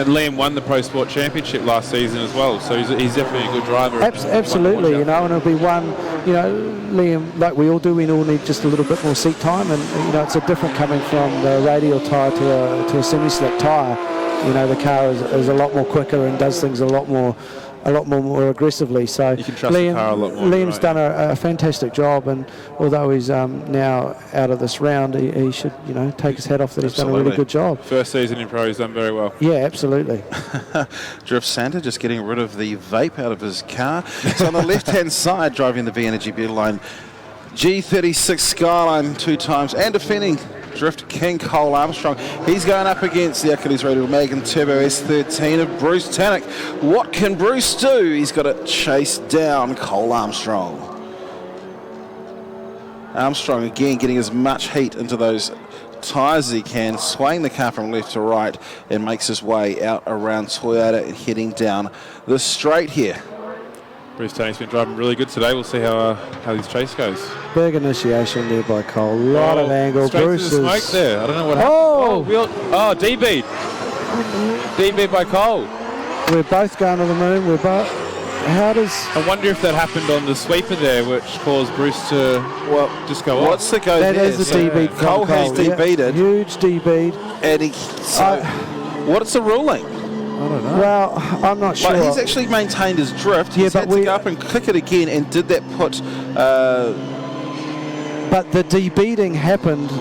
Liam won the Pro Sport Championship last season as well, so he's definitely a good driver. Absolutely, and it'll be one. Liam, like we all do, we all need just a little bit more seat time, and it's a different coming from the radial tyre to a semi-slick tyre. The car is a lot more quicker and does things a lot more aggressively. So you can trust the car a lot more. Liam's done a fantastic job, and although he's now out of this round, he should take his hat off that he's done a really good job. First season in pro, he's done very well. Yeah, absolutely. Drift Santa just getting rid of the vape out of his car. So on the left-hand side, driving the V Energy Beeline G36 Skyline 2 times and defending Drift King Cole Armstrong. He's going up against the Achilles Radial Megan Turbo S13 of Bruce Tannock. What can Bruce do? He's got to chase down Cole Armstrong. Armstrong again getting as much heat into those tyres as he can, swaying the car from left to right, and makes his way out around Toyota and heading down the straight here. Bruce Tannock's been driving really good today. We'll see how his chase goes. Big initiation there by Cole. A lot of angle. Straight Bruce to the smoke there. I don't know what happened. DB. DB by Cole. We're both going to the moon. I wonder if that happened on the sweeper there, which caused Bruce to just go off. What's the go that there? That is the DB. Cole has DB'd. Huge DB. And what's the ruling? I don't know. Well, I'm not sure. But he's actually maintained his drift. He's had to go up and click it again, and did that put... But the debeating happened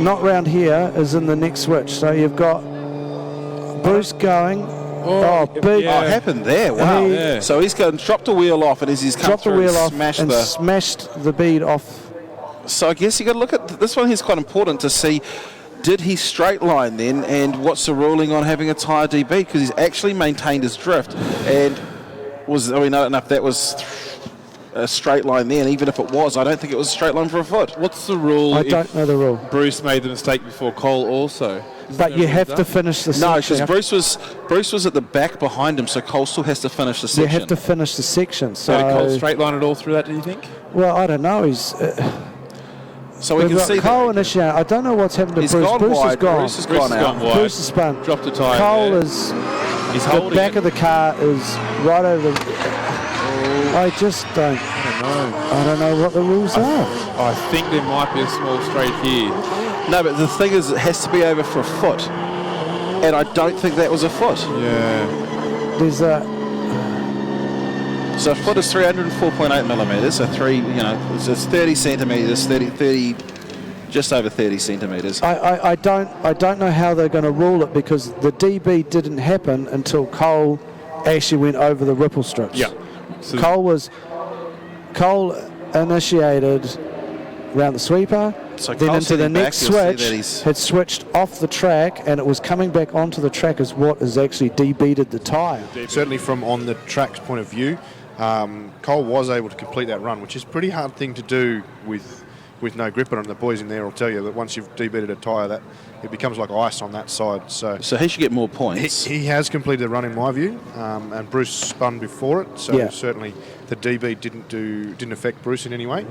not round here, is in the next switch. So you've got Bruce going. Big. Oh, it happened there. Wow. So he's dropped the wheel off, and as he's come through, smashed the bead off. So I guess you got to look at this one. Here's quite important to see. Did he straight line then, and what's the ruling on having a tyre DB? Because he's actually maintained his drift, and I don't know if that was a straight line then. Even if it was, I don't think it was a straight line for a foot. What's the rule? I don't know the rule. Bruce made the mistake before Cole also. But you have to finish the section. No, because Bruce was at the back behind him, so Cole still has to finish the section. You have to finish the section. So did Cole straight line it all through that, do you think? Well, I don't know. He's... So we can see Cole initiate. I don't know what's happened to Bruce. Bruce has gone. Bruce has gone out. Wide. Bruce has spun. Dropped the tyre. Cole is. The back of the car is right over the. I just don't. I don't know what the rules are. I think there might be a small straight here. No, but the thing is, it has to be over for a foot, and I don't think that was a foot. Yeah. There's a. So a foot is 304.8 millimetres. So it's 30 centimetres, 30, just over 30 centimetres. I don't know how they're going to rule it, because the DB didn't happen until Cole actually went over the ripple strips. Yeah. So Cole initiated around the sweeper, so then Cole's into the next switch, that had switched off the track, and it was coming back onto the track is what has actually DB'd the tyre. Certainly from on the track's point of view, Cole was able to complete that run, which is a pretty hard thing to do with no grip on it. The boys in there will tell you that once you've DB'd a tyre, that it becomes like ice on that side. So he should get more points. He has completed the run in my view, and Bruce spun before it. So certainly the DB didn't affect Bruce in any way.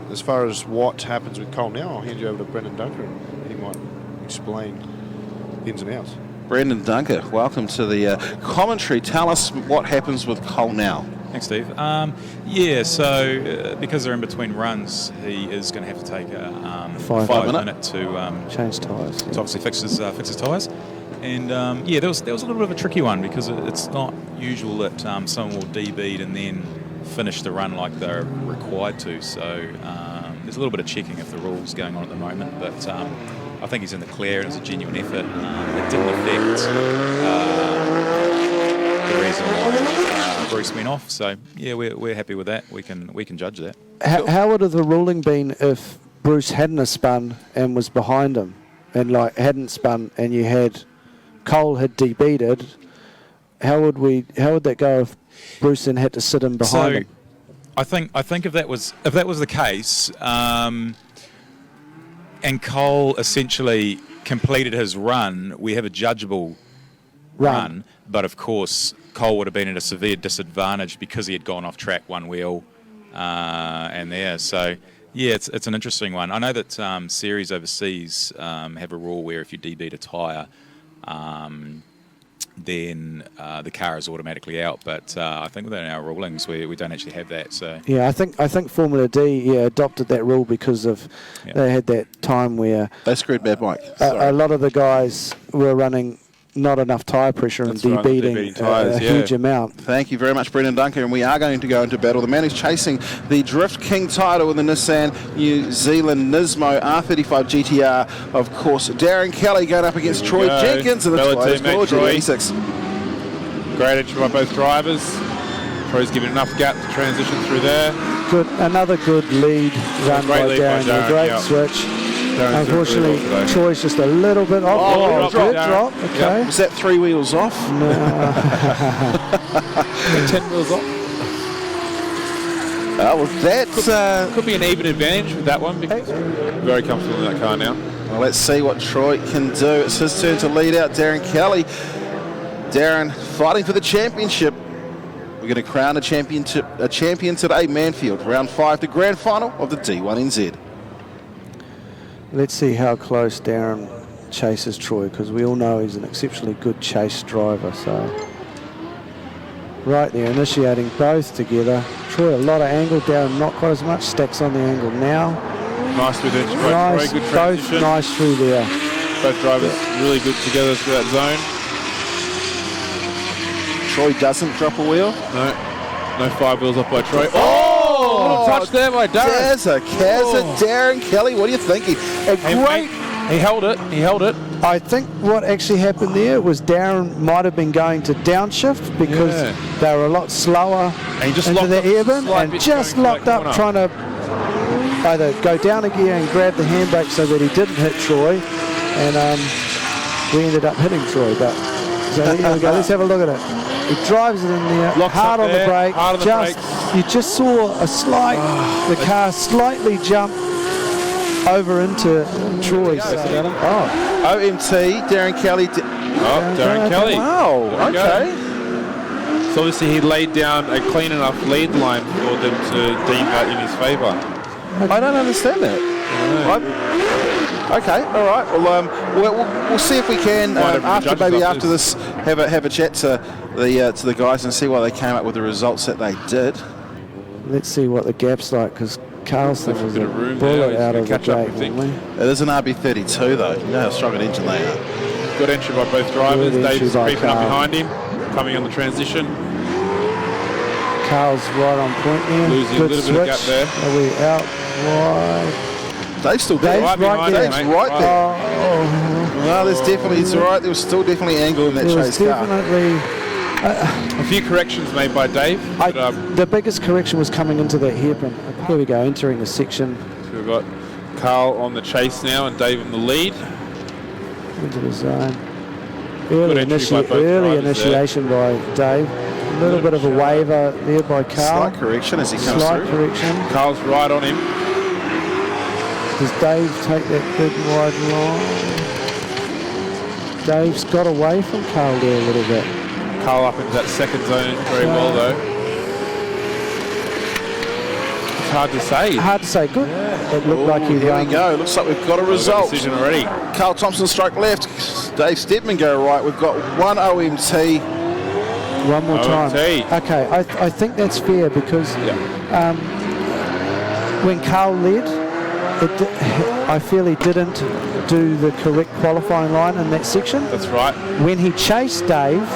As far as what happens with Cole now, I'll hand you over to Brendon Dunker, and he might explain the ins and outs. Brendon Dunker, welcome to the commentary. Tell us what happens with Cole now. Thanks, Steve. Because they're in between runs, he is going to have to take a 5 minute to change tyres. To obviously fix his tyres. And there was a little bit of a tricky one, because it's not usual that someone will DB and then finish the run like they're required to. So there's a little bit of checking of the rules going on at the moment, but I think he's in the clear and it's a genuine effort. It didn't affect the reason why Bruce went off. So we're happy with that. We can judge that. How would have the ruling been if Bruce hadn't have spun and was behind him, and hadn't spun, and you had Cole had DB'd it? How would that go if Bruce then had to sit in behind him? I think if that was the case, and Cole essentially completed his run, we have a judgeable run. But of course, Cole would have been at a severe disadvantage because he had gone off track one wheel and there. So, yeah, it's an interesting one. I know that series overseas have a rule where if you DB'd a tyre, then the car is automatically out. But I think within our rulings, we don't actually have that. So yeah, I think Formula D adopted that rule because of they had that time where they screwed bad Mike. A lot of the guys were running not enough tyre pressure and debeating a huge amount. Thank you very much, Brendan Duncan. And we are going to go into battle. The man who's chasing the Drift King title in the Nissan New Zealand Nismo R35 GTR, of course, Darren Kelly going up against Troy Jenkins in the Galore Parts D1NZ. Great entry by both drivers. Troy's given enough gap to transition through there. Another good lead run by Darren. Great switch. Unfortunately, Troy's just a little bit off. Good drop. Okay. Yep. Was that 3 wheels off? No. 10 wheels off. Well, that could be an even advantage with that one because very comfortable in that car now. Well, let's see what Troy can do. It's his turn to lead out Darren Kelly. Darren fighting for the championship. We're going to crown a champion today, Manfeild. Round 5 to grand final of the D1NZ. Let's see how close Darren chases Troy, because we all know he's an exceptionally good chase driver. So right there, initiating both together. Troy a lot of angle, Darren not quite as much. Stacks on the angle now. Nice with it. Nice, good transition. Both nice through there. Both drivers really good together through that zone. Troy doesn't drop a wheel. No 5 wheels off by Troy. Oh, touch there by Darren. Darren Kelly, what are you thinking? He held it. I think what actually happened there was Darren might have been going to downshift because they were a lot slower into the airbin and just locked up trying to either go down a gear and grab the handbrake so that he didn't hit Troy, and we ended up hitting Troy. But so here we go. Let's have a look at it. He drives it in there, hard on the brake. You just saw a slight, the car slightly jump over into Troy. OMT, Darren Kelly. Darren Kelly. Wow, okay. So obviously he laid down a clean enough lead line for them to deem that in his favour. I don't understand that. Okay, all right. Well, we'll see if we can after this have a chat to the guys and see why they came up with the results that they did. Let's see what the gap's like, because Carlson was a bullet out of the gate. It is an RB32 though. You know how strong an engine they are. Good entry by both drivers. Davies creeping up behind him, coming on the transition. Carl's right on point there. Losing good a little switch. bit of gap there. Are we out wide? Dave's still there. Dave's right there. Dave's right there. No, there's definitely, it's all right. There was still definitely angle in that chase car. A few corrections made by Dave. The biggest correction was coming into that hairpin. Here we go, entering the section. So we've got Carl on the chase now and Dave in the lead. Into the zone. Early initiation by Dave. A little bit of a waiver there by Carl. Slight correction as he comes through. Correction. Carl's right on him. Does Dave take that big wide line? Dave's got away from Carl there a little bit. Carl up into that second zone very well though. It's hard to say. Hard to say. Good. It looked like he Here we go. Looks like we've got a result. Decision already. Carl Thomson stroke left. Dave Stedman go right. We've got one OMT. One more time. Okay, I think that's fair because when Carl led, I feel he didn't do the correct qualifying line in that section. That's right. When he chased Dave,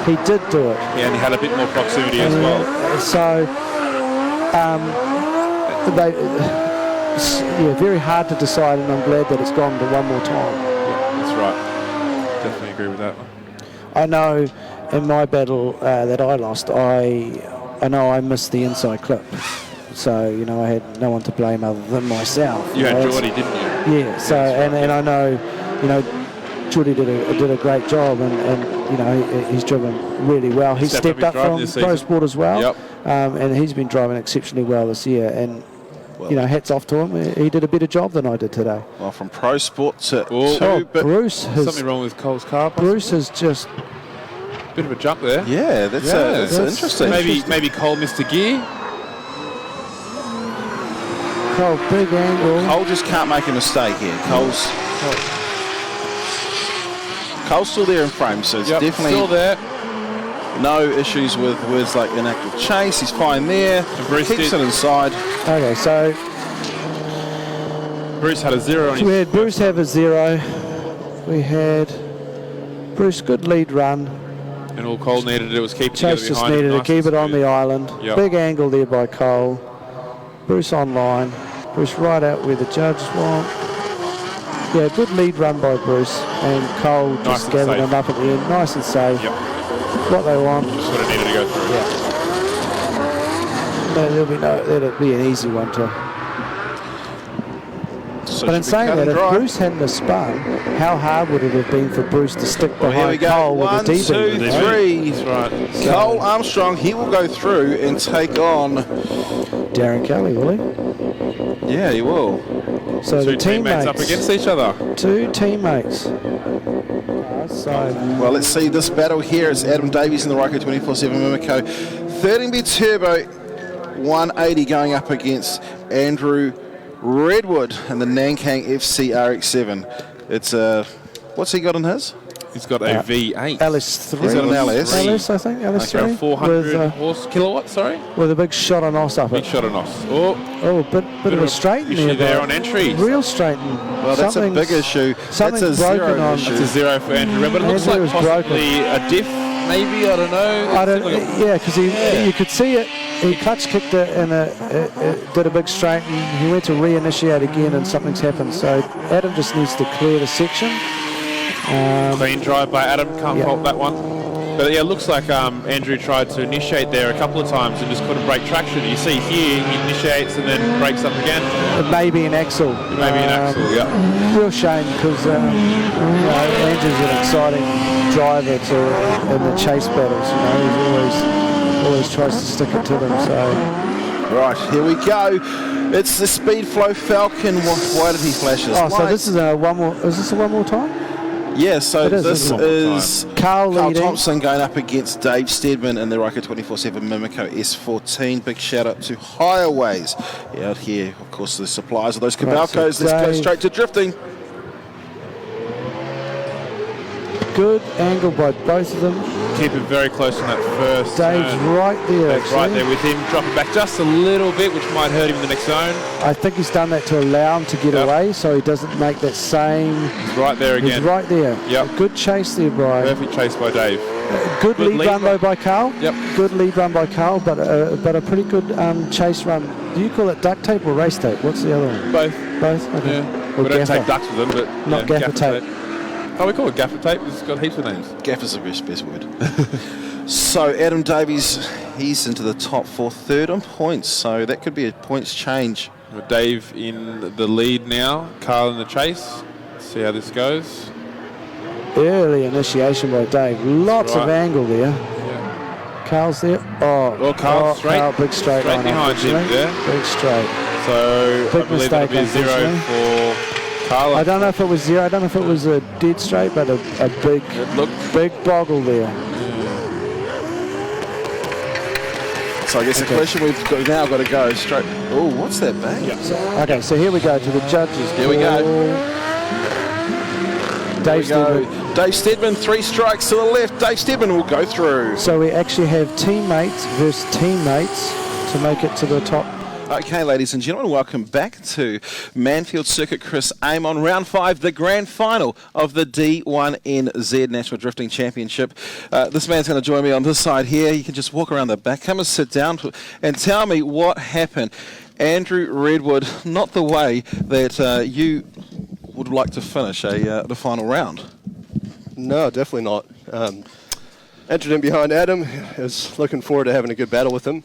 he did do it. Yeah, and he had a bit more proximity as well. So, very hard to decide, and I'm glad that it's gone to one more time. Yeah, that's right. Definitely agree with that one. I know in my battle that I lost, I know I missed the inside clip. So, you know, I had no one to blame other than myself. You had Geordie, didn't you? Yeah, so, and I know, you know, Geordie did a great job, and you know, he's driven really well. He stepped up from Pro Sport as well, and he's been driving exceptionally well this year, and you know, hats off to him. He did a better job than I did today. Well, from Pro Sport to Bruce has, something wrong with Cole's car. Bruce has just Bit of a jump there. Yeah, that's interesting. Maybe Cole missed a gear. Cole, big angle. Cole just can't make a mistake here. Cole's still there in frame, so it's definitely still there. No issues with words like inactive chase. He's fine there. Keeps it inside. Okay, so Bruce had a 0 on his. We had Bruce have a 0. We had Bruce good lead run. And all Cole needed to do was keep Chase just needed to keep it on the island. Yep. Big angle there by Cole. Bruce online. Bruce right out where the judges want. Yeah, good lead run by Bruce. And Cole just gathered him up at the end. Nice and safe. Yep. What they want. Just what it needed to go through. Yeah. No, that'll be an easy one to. So but in saying that, if Bruce hadn't have spun, how hard would it have been for Bruce to stick behind Cole with a DB? 1, 2, 3. That's right. Cole Armstrong, he will go through and take on Darren Kelly, will he? Yeah, he will. So two the teammates up against each other. Two teammates. Well, let's see this battle here. It's Adam Davies in the Ryko 24/7 Mimico. 13B Turbo 180 going up against Andrew Redward and the Nankang FC RX7. It's what's he got in his? He's got a V8. LS3. He's got an LS. LS, I think. LS3. Okay, 400 with, kilowatts, sorry? With a big shot on os up it. Big shot on os. Oh, bit of a straighten issue there on but entry. Real straighten. Well, that's a big issue. That's a broken zero on. issue. It's a 0 for Andrew Redward. It looks Andrew like was possibly a diff, maybe. I don't know. Yeah, because you could see it. He clutch kicked it and it did a big straighten. He went to reinitiate again and something's happened. So Adam just needs to clear the section. Clean drive by Adam. Can't fault that one. But yeah, it looks like Andrew tried to initiate there a couple of times and just couldn't break traction. You see here, he initiates and then breaks up again. It may be an axle. Yeah. Real shame because Andrew's an exciting driver in the chase battles. He always tries to stick it to them. So. Right, here we go. It's the Speedflow Falcon. Why did he flash his lights? So this is a one more. Is this a one more time? Yeah, so this is Carl Thomson going up against Dave Stedman in the Ryko 24/7 Mimico S14. Big shout out to Highways out here. Of course, the suppliers of those Cabalcos. Let's go straight to drifting. Good angle by both of them. Keep it very close on that first. Dave's right there. Dave's right there with him. Drop it back just a little bit, which might hurt him in the next zone. I think he's done that to allow him to get away, so he doesn't make that same. He's right there again. He's right there. Yep. Good chase there by. Perfect chase by Dave. Good lead run though by Carl. Yep. Good lead run by Carl, but a pretty good chase run. Do you call it duct tape or race tape? What's the other one? Both. Both. Okay. Yeah. We don't take ducks with them, but not gaffer tape. Oh, we call it gaffer tape. It's got heaps of names. Gaffer's the best word. So Adam Davies, he's into the top 4, third on points. So that could be a points change. With Dave in the lead now, Carl in the chase. Let's see how this goes. Early initiation by Dave. Lots of angle there. Yeah. Carl's there. Carl straight. Carl, big straight line behind him there. Big straight. So big I believe that'll be a 0 for Carl. I don't know if it was 0. I don't know if it was a dead straight, but a big boggle there. So I guess the question we've now got to go straight. Oh, what's that bang? Okay, so here we go to the judges. Here we go. Dave Stedman. Dave Stedman, 3 strikes to the left. Dave Stedman will go through. So we actually have teammates versus teammates to make it to the top. Okay, ladies and gentlemen, welcome back to Manfeild Circuit. Chris Amon, round 5, the grand final of the D1NZ National Drifting Championship. This man's going to join me on this side here. You can just walk around the back. Come and sit down and tell me what happened. Andrew Redward, not the way that you would like to finish the final round. No, definitely not. Entered in behind Adam. I was looking forward to having a good battle with him.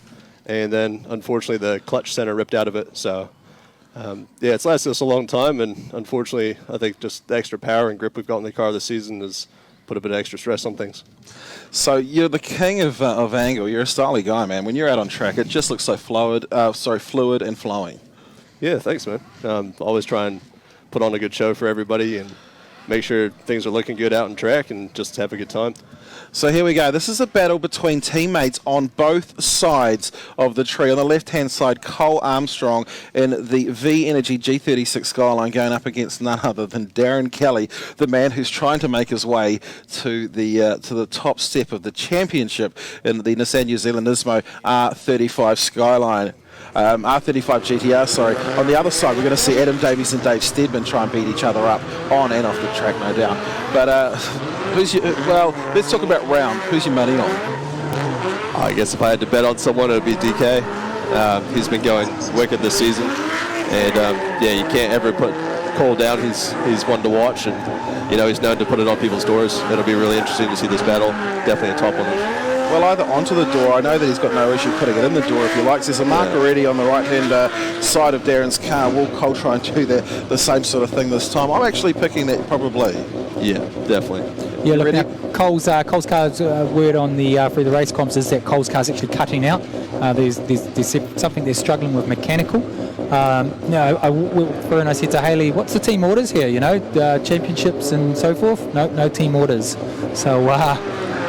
And then, unfortunately, the clutch center ripped out of it. So, yeah, it's lasted us a long time. And unfortunately, I think just the extra power and grip we've got in the car this season has put a bit of extra stress on things. So you're the king of angle. You're a stylish guy, man. When you're out on track, it just looks so fluid and flowing. Yeah, thanks, man. Always try and put on a good show for everybody. And make sure things are looking good out on track and just have a good time. So here we go. This is a battle between teammates on both sides of the tree. On the left-hand side, Cole Armstrong in the V Energy G36 Skyline going up against none other than Darren Kelly, the man who's trying to make his way to the top step of the championship in the Nissan New Zealand Nismo R35 Skyline. R35 GTR, sorry. On the other side, we're going to see Adam Davies and Dave Steadman try and beat each other up on and off the track, no doubt. But let's talk about round. Who's your money on? I guess if I had to bet on someone, it would be DK. He's been going wicked this season, and you can't ever put Cole down. He's one to watch, and he's known to put it on people's doors. It'll be really interesting to see this battle. Definitely a top one. Well, either onto the door. I know that he's got no issue putting it in the door if he likes. There's a mark already on the right-hand side of Darren's car. Will Cole try and do the same sort of thing this time? I'm actually picking that probably. Yeah, definitely. Yeah, look, now, Cole's car's word on the through the race comps is that Cole's car's actually cutting out. There's something they're struggling with mechanical. I said to Haley, what's the team orders here? Championships and so forth? No team orders.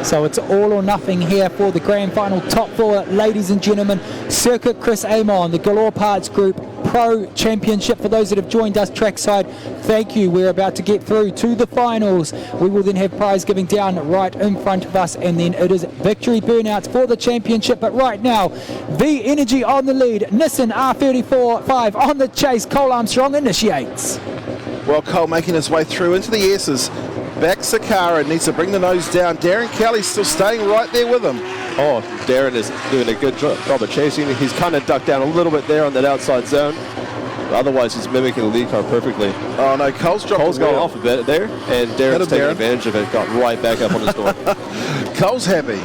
So it's all or nothing here for the grand final top four, ladies and gentlemen. Circuit Chris Amon, the Galore Parts Group Pro-Championship. For those that have joined us trackside, thank you. We're about to get through to the finals. We will then have prize giving down right in front of us, and then it is victory burnouts for the championship. But right now, V Energy on the lead, Nissan R34.5 on the chase. Cole Armstrong initiates. Well, Cole making his way through into the S's. Back Sakara needs to bring the nose down. Darren Kelly's still staying right there with him. Oh, Darren is doing a good job of chasing. He's kind of ducked down a little bit there on that outside zone. Otherwise, he's mimicking the lead car perfectly. Oh, no, Cole's gone off a bit there, and Darren's taking advantage of it, got right back up on his door. Cole's happy.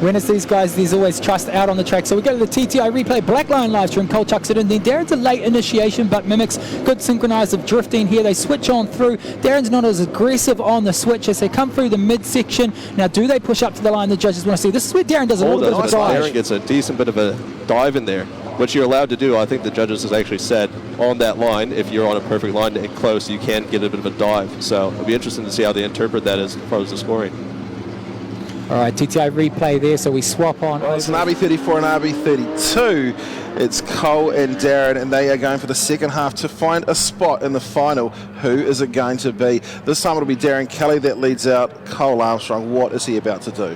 When it's these guys, there's always trust out on the track. So we go to the TTI replay, Blackline live stream. Cole chucks it in. Then Darren's a late initiation, but mimics good synchronized of drifting here. They switch on through. Darren's not as aggressive on the switch as they come through the midsection. Now, do they push up to the line? The judges want to see. This is where Darren does a little bit of a dive. Darren gets a decent bit of a dive in there, which you're allowed to do. I think the judges has actually said on that line, if you're on a perfect line and close, you can get a bit of a dive. So it'll be interesting to see how they interpret that as far as the scoring. All right, TTI replay there, so we swap on. Well, it's an RB34 and RB32. It's Cole and Darren, and they are going for the second half to find a spot in the final. Who is it going to be? This time it'll be Darren Kelly that leads out Cole Armstrong. What is he about to do?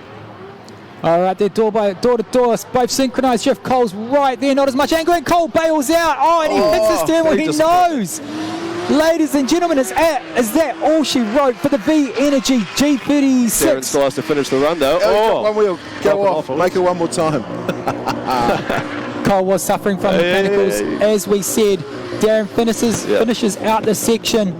All right, they're door to door, both synchronized. Jeff Cole's right there, not as much angle, and Cole bails out. Oh, and he hits the steering wheel, he knows. Ladies and gentlemen, is that all she wrote for the V Energy G36? Darren still has to finish the run though. One wheel, go off, make it one more time. Cole was suffering from mechanicals. As we said, Darren finishes out the section.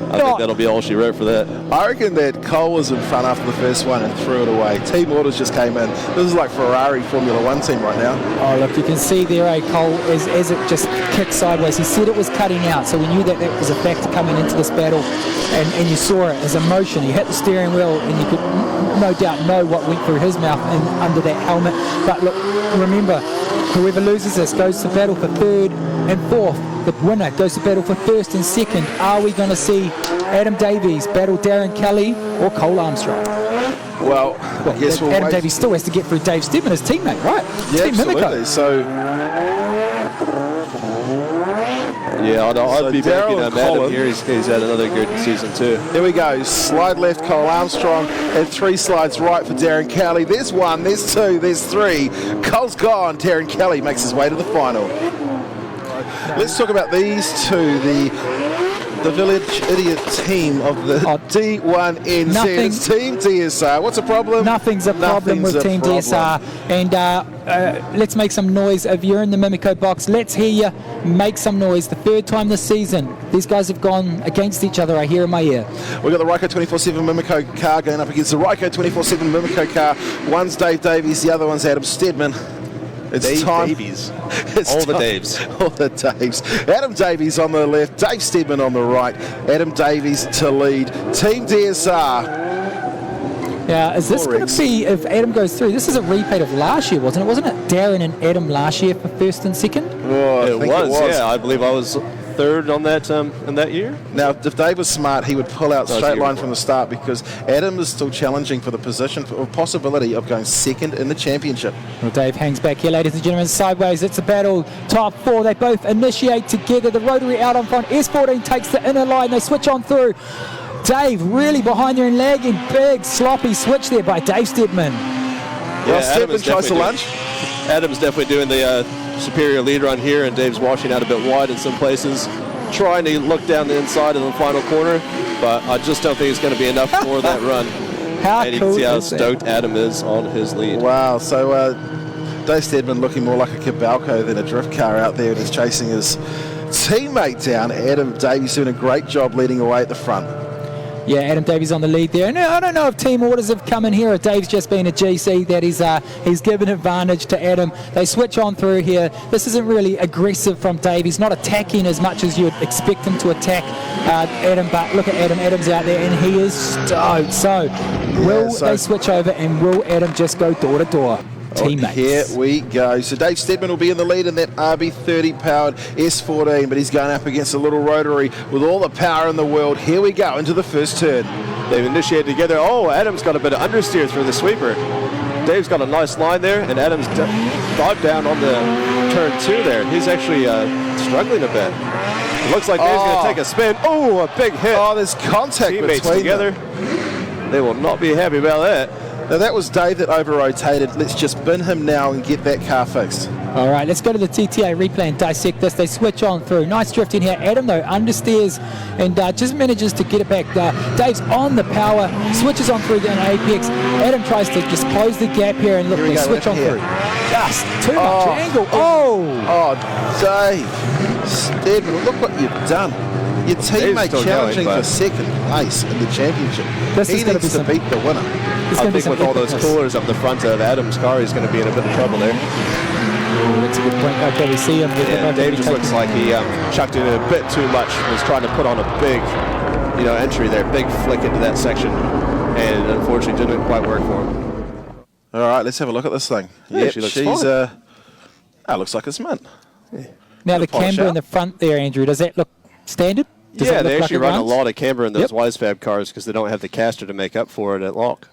I think that'll be all she wrote for that. I reckon that Cole was in front after the first one and threw it away. Team orders just came in. This is like Ferrari Formula 1 team right now. Oh, look, you can see there, Cole, as it just kicked sideways. He said it was cutting out, so we knew that was a factor coming into this battle. And you saw it as emotion. He hit the steering wheel, and you could no doubt know what went through his mouth and under that helmet. But look, remember, whoever loses this goes to battle for third and fourth. The winner goes to battle for first and second. Are we going to see Adam Davies battle Darren Kelly or Cole Armstrong? Well, I guess we'll Adam Davies still has to get through Dave Steadman, his teammate, right? Yeah, Team absolutely. Mimico. So, I'd be backing Adam here. He's had another good season too. Here we go. Slide left, Cole Armstrong, and 3 slides right for Darren Kelly. There's 1, there's 2, there's 3. Cole's gone. Darren Kelly makes his way to the final. Let's talk about these two, the village idiot team of the D1NZ. It's Team DSR. What's the problem? Nothing's a problem with Team DSR. And let's make some noise. If you're in the Mimico box, let's hear you make some noise. The third time this season, these guys have gone against each other. I hear in my ear. We've got the Ryko 24/7 Mimico car going up against the Ryko 24/7 Mimico car. One's Dave Davies, the other one's Adam Steadman. It's Dave time. Davies. It's all the time. Daves. All the Daves. Adam Davies on the left, Dave Steadman on the right. Adam Davies to lead. Team DSR. Yeah, is this going to be, if Adam goes through, this is a repeat of last year, wasn't it? Wasn't it Darren and Adam last year for first and second? Oh, it was, yeah. I believe I was third on that in that year. Now, if Dave was smart, he would pull out straight line from the start, because Adam is still challenging for the position or possibility of going second in the championship. Well, Dave hangs back here, ladies and gentlemen, sideways. It's a battle. Top 4, they both initiate together. The rotary out on front. S14 takes the inner line. They switch on through. Dave really behind there and lagging. Big sloppy switch there by Dave Steadman. Yeah, Steadman tries to lunge. Adam's definitely doing the superior lead run here, and Dave's washing out a bit wide in some places, trying to look down the inside in the final corner, but I just don't think it's going to be enough for that run. How and you cool can see how is that? stoked Adam is on his lead. Wow, so Dave Steadman looking more like a Cabalco than a drift car out there, and he's chasing his teammate down. Adam Davies doing a great job leading away at the front. Yeah, Adam Davies on the lead there. And I don't know if team orders have come in here, or Dave's just been a GC that he's given advantage to Adam. They switch on through here. This isn't really aggressive from Dave. He's not attacking as much as you would expect him to attack Adam, but look at Adam. Adam's out there and he is stoked. So will they switch over, and will Adam just go door to door? Teammates. Here we go. So Dave Steadman will be in the lead in that RB30 powered S14, but he's going up against a little rotary with all the power in the world. Here we go into the first turn. They've initiated together. Oh, Adam's got a bit of understeer through the sweeper. Dave's got a nice line there, and Adam's dived down on the turn 2 there. He's actually struggling a bit. It looks like Dave's going to take a spin. Oh, a big hit. Oh, there's contact Teammates between together. They will not be happy about that. Now that was Dave that over-rotated. Let's just bin him now and get that car fixed. All right, let's go to the TTA replay and dissect this. They switch on through. Nice drift in here. Adam, though, understeers and just manages to get it back. Dave's on the power, switches on through the apex. Adam tries to just close the gap here, and look, they switch on through. Just too much angle. Oh, Dave Steadman, look what you've done. Your teammate challenging for second place in the championship. He needs to beat the winner. I think with all those coolers up the front of Adam's car, he's going to be in a bit of trouble there. That's a good point. Okay, we see him. Yeah, Dave just looks like he chucked in a bit too much. Was trying to put on a big, entry there, big flick into that section, and unfortunately didn't quite work for him. All right, let's have a look at this thing. Yeah, she looks fine. Looks like it's mint. Yeah. Now the camber in the front there, Andrew, does that look standard? Yeah, they actually run a lot of camber in those Wisefab cars because they don't have the caster to make up for it at lock.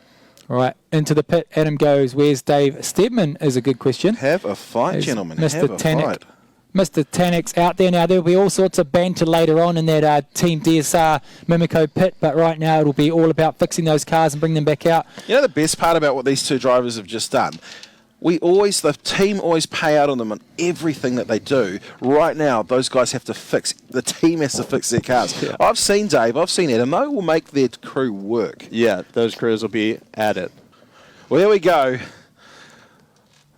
All right, into the pit, Adam goes. Where's Dave Steadman is a good question. Have a fight, gentlemen. Mr. Have a Tannock. fight. Mr. Tannock's out there now. There'll be all sorts of banter later on in that Team DSR Mimico pit, but right now it'll be all about fixing those cars and bring them back out. You know the best part about what these two drivers have just done? The team always pay out on them on everything that they do. Right now, those guys have to the team has to fix their cars. Yeah. I've seen Dave, I've seen Adam. They will make their crew work. Yeah, those crews will be at it. Well, here we go.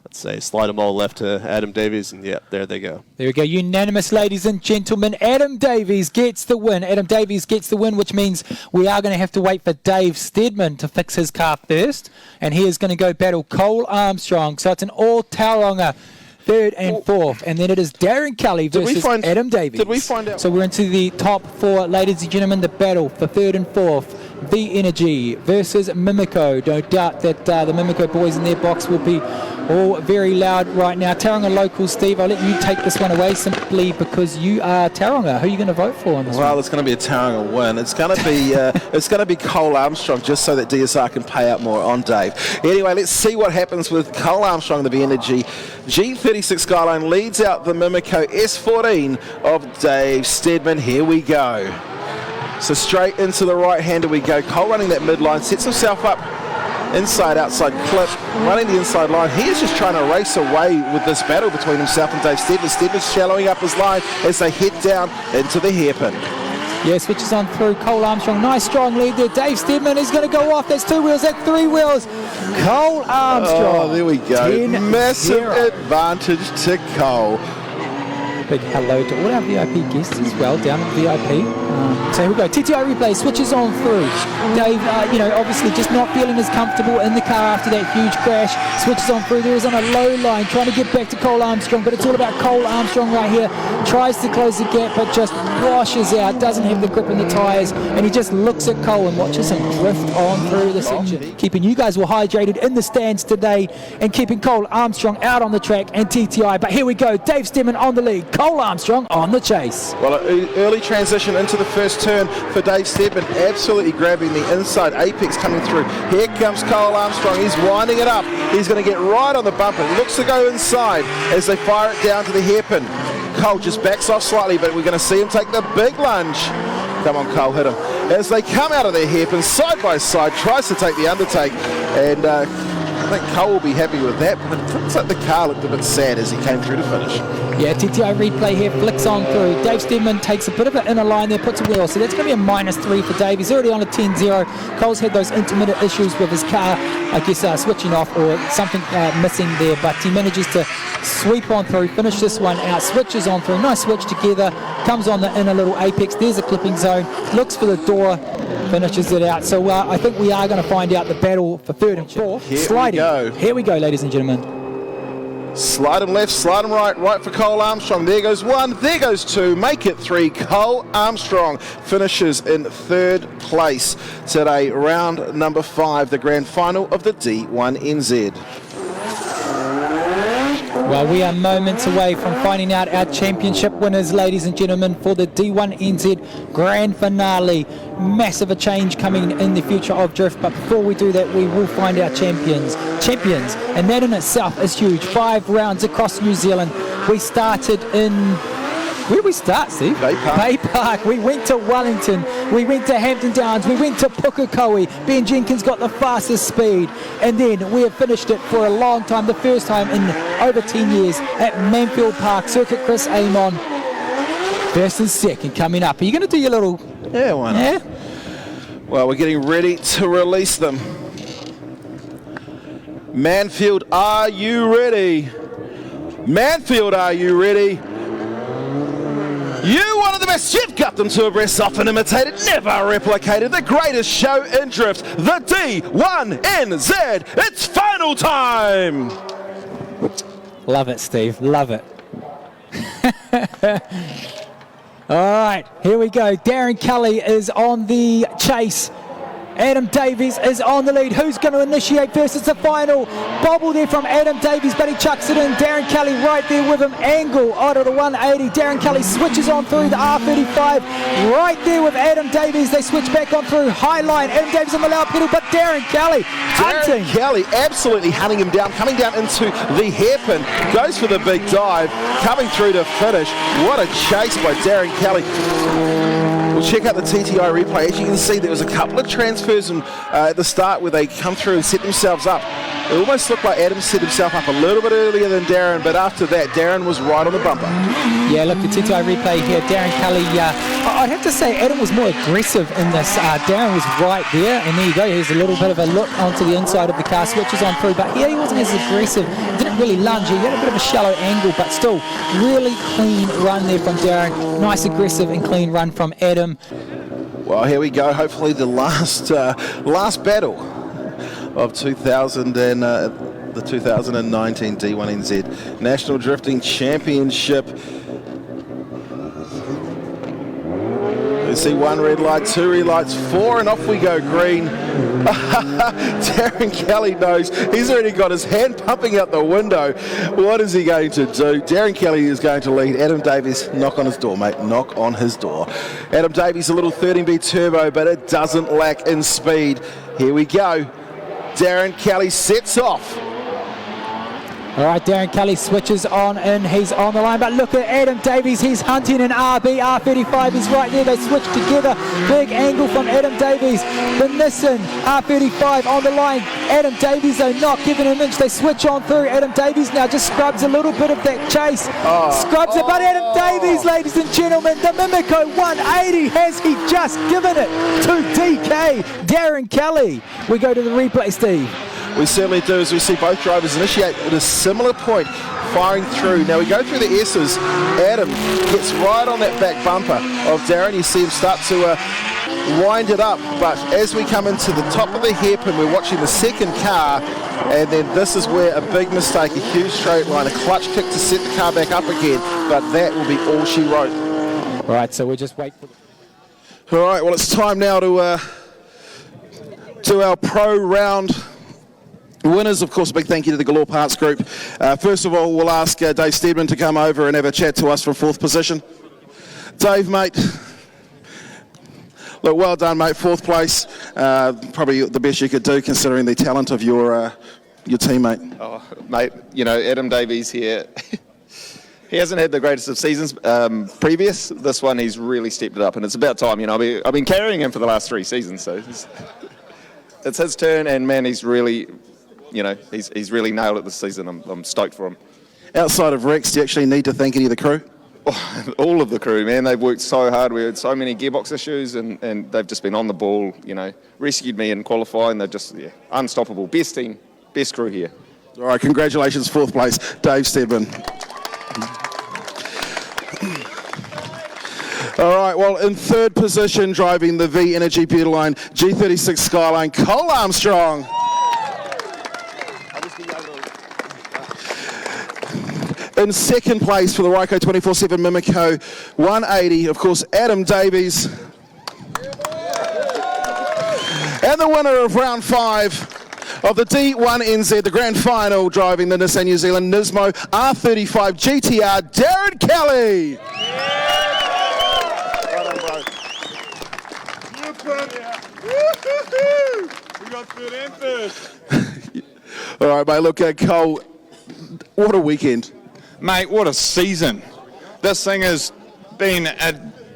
Let's say slide them all left to Adam Davies, and yeah, there they go. There we go. Unanimous, ladies and gentlemen. Adam Davies gets the win. Adam Davies gets the win, which means we are going to have to wait for Dave Steadman to fix his car first. And he is going to go battle Cole Armstrong. So it's an all-Tauranga third and fourth. And then it is Darren Kelly versus Adam Davies. Did we find out? So we're into the top 4, ladies and gentlemen, the battle for third and fourth. The Energy versus Mimico. No doubt that the Mimico boys in their box will be all very loud right now. Tauranga local, Steve, I'll let you take this one away simply because you are Tauranga. Who are you going to vote for on this one? Well, it's going to be a Tauranga win. It's going to be Cole Armstrong, just so that DSR can pay out more on Dave. Anyway, let's see what happens with Cole Armstrong, the Energy. G36 Skyline leads out the Mimico S14 of Dave Steadman. Here we go. So straight into the right-hander we go. Cole running that midline, sets himself up inside-outside clip, running the inside line. He is just trying to race away with this battle between himself and Dave Steadman. Steadman's shallowing up his line as they head down into the hairpin. Yeah, switches on through Cole Armstrong. Nice strong lead there. Dave Steadman is going to go off. That's 2 wheels, that's 3 wheels. Cole Armstrong. Oh, there we go. Massive advantage to Cole. Big hello to all our VIP guests as well down at VIP. So here we go. TTI replay switches on through. Dave, obviously just not feeling as comfortable in the car after that huge crash. Switches on through. There is on a low line trying to get back to Cole Armstrong, but it's all about Cole Armstrong right here. Tries to close the gap, but just washes out. Doesn't have the grip in the tyres, and he just looks at Cole and watches him drift on through the section. Keeping you guys well hydrated in the stands today, and keeping Cole Armstrong out on the track and TTI. But here we go. Dave Steadman on the lead. Cole Armstrong on the chase. Well, an early transition into the first turn for Dave Steadman, absolutely grabbing the inside apex coming through. Here comes Cole Armstrong. He's winding it up. He's going to get right on the bumper. Looks to go inside as they fire it down to the hairpin. Cole just backs off slightly, but we're going to see him take the big lunge. Come on, Cole, hit him. As they come out of their hairpin, side by side, tries to take the undertake, and I think Cole will be happy with that, but it looks like the car looked a bit sad as he came through to finish. Yeah, TTI replay here, flicks on through. Dave Steadman takes a bit of an inner line there, puts a wheel, so that's going to be a -3 for Dave. He's already on a 10-0. Cole's had those intermittent issues with his car, I guess switching off or something missing there, but he manages to sweep on through, finish this one out, switches on through, nice switch together, comes on the inner little apex, there's a clipping zone, looks for the door, finishes it out. So I think we are going to find out the battle for third and fourth. Here we go, ladies and gentlemen. Slide him left, slide him right, right for Cole Armstrong. There goes one, there goes two, make it three. Cole Armstrong finishes in third place today, round number 5, the grand final of the D1NZ. Well, we are moments away from finding out our championship winners, ladies and gentlemen, for the D1NZ Grand Finale. Massive a change coming in the future of drift, but before we do that, we will find our champions, and that in itself is huge. 5 rounds across New Zealand. We started in... Where did we start, Steve? Bay Park. We went to Wellington. We went to Hampton Downs. We went to Pukekohe. Ben Jenkins got the fastest speed. And then we have finished it for a long time, the first time in over 10 years at Manfeild Park. Circuit Chris Amon. First and second coming up. Are you going to do your little... Yeah, why not? Yeah? Well, we're getting ready to release them. Manfeild, are you ready? Manfeild, are you ready? You, one of the best, you've got them to abreast, often imitated, never replicated, the greatest show in drift, the D1NZ. It's final time! Love it, Steve, love it. All right, here we go. Darren Kelly is on the chase. Adam Davies is on the lead. Who's going to initiate first? It's the final bobble there from Adam Davies, but he chucks it in. Darren Kelly right there with him. Angle out of the 180. Darren Kelly switches on through the R35 right there with Adam Davies. They switch back on through high line. Adam Davies on the loud pedal, but Darren Kelly hunting. Darren Kelly absolutely hunting him down, coming down into the hairpin. Goes for the big dive, coming through to finish. What a chase by Darren Kelly. We'll check out the TTI replay. As you can see, there was a couple of transfers at the start where they come through and set themselves up. It almost looked like Adam set himself up a little bit earlier than Darren, but after that, Darren was right on the bumper. Yeah, look, the TTI replay here. Darren Kelly, I'd have to say Adam was more aggressive in this. Darren was right there, and there you go. Here's a little bit of a look onto the inside of the car, switches on through, but here he wasn't as aggressive. Didn't really lunge. He had a bit of a shallow angle, but still really clean run there from Darren. Nice, aggressive and clean run from Adam. Well, here we go. Hopefully the last battle of the 2019 D1NZ National Drifting Championship. We see 1 red light, 2 red lights, 4, and off we go green. Darren Kelly knows. He's already got his hand pumping out the window. What is he going to do? Darren Kelly is going to lead. Adam Davies, knock on his door, mate. Knock on his door. Adam Davies, a little 13B turbo, but it doesn't lack in speed. Here we go. Darren Kelly sets off. All right, Darren Kelly switches on and he's on the line, but look at Adam Davies, he's hunting an RB, R35 is right there, they switch together, big angle from Adam Davies, the Nissan R35 on the line, Adam Davies though not giving an inch, they switch on through, Adam Davies now just scrubs a little bit of that chase, scrubs it, but Adam Davies, ladies and gentlemen, the Mimico 180, has he just given it to DK, Darren Kelly. We go to the replay, Steve. We certainly do, as we see both drivers initiate at a similar point, firing through. Now we go through the S's. Adam gets right on that back bumper of Darren. You see him start to wind it up, but as we come into the top of the hairpin, we're watching the second car, and then this is where a big mistake, a huge straight line, a clutch kick to set the car back up again, but that will be all she wrote. All right, so we'll just wait for All right, well, it's time now to do our pro round Winners, of course, a big thank you to the Galore Parts Group. First of all, we'll ask Dave Steedman to come over and have a chat to us from 4th position. Dave, mate, look, well done, mate. 4th place, probably the best you could do considering the talent of your teammate. Oh, mate, you know, Adam Davies here, he hasn't had the greatest of seasons previous. This one, he's really stepped it up, and it's about time. You know, I've been carrying him for the last 3 seasons, so it's his turn, and man, he's really, you know, he's really nailed it this season. I'm stoked for him. Outside of Rex, do you actually need to thank any of the crew? All of the crew, man. They've worked so hard. We had so many gearbox issues, and they've just been on the ball, you know, rescued me in qualifying. They're just unstoppable. Best team, best crew here. All right, congratulations, 4th place, Dave Steedman. All right, well, in 3rd position, driving the V Energy Butterline G36 Skyline, Cole Armstrong. In 2nd place for the Ryco 24/7 Mimico 180, of course, Adam Davies. And the winner of round 5 of the D1NZ, the grand final, driving the Nissan New Zealand Nismo R35 GTR, Darren Kelly. We got 3rd and 1st. All right, mate, look, Cole, what a weekend. Mate, what a season. This thing has been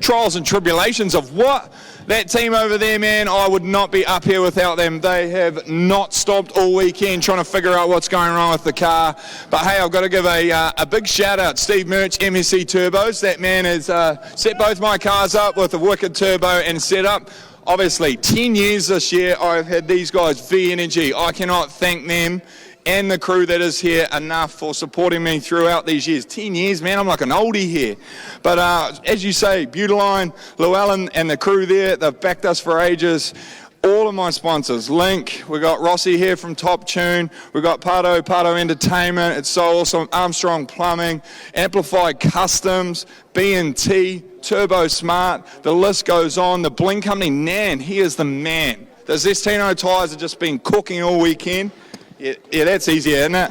trials and tribulations of what? That team over there, man, I would not be up here without them. They have not stopped all weekend trying to figure out what's going wrong with the car. But hey, I've got to give a big shout out Steve Murch, MSC Turbos. That man has set both my cars up with a wicked turbo and setup. Obviously, 10 years this year, I've had these guys, V Energy. I cannot thank them and the crew that is here enough for supporting me throughout these years. 10 years, man, I'm like an oldie here. But as you say, Butterline, Llewellyn and the crew there, they've backed us for ages. All of my sponsors, Link, we got Rossi here from Top Tune, we got Pardo Entertainment, it's so awesome, Armstrong Plumbing, Amplified Customs, B&T, Turbo Smart, the list goes on. The Bling Company, Nan, he is the man. The Zestino tyres have just been cooking all weekend. Yeah, that's easier, isn't it?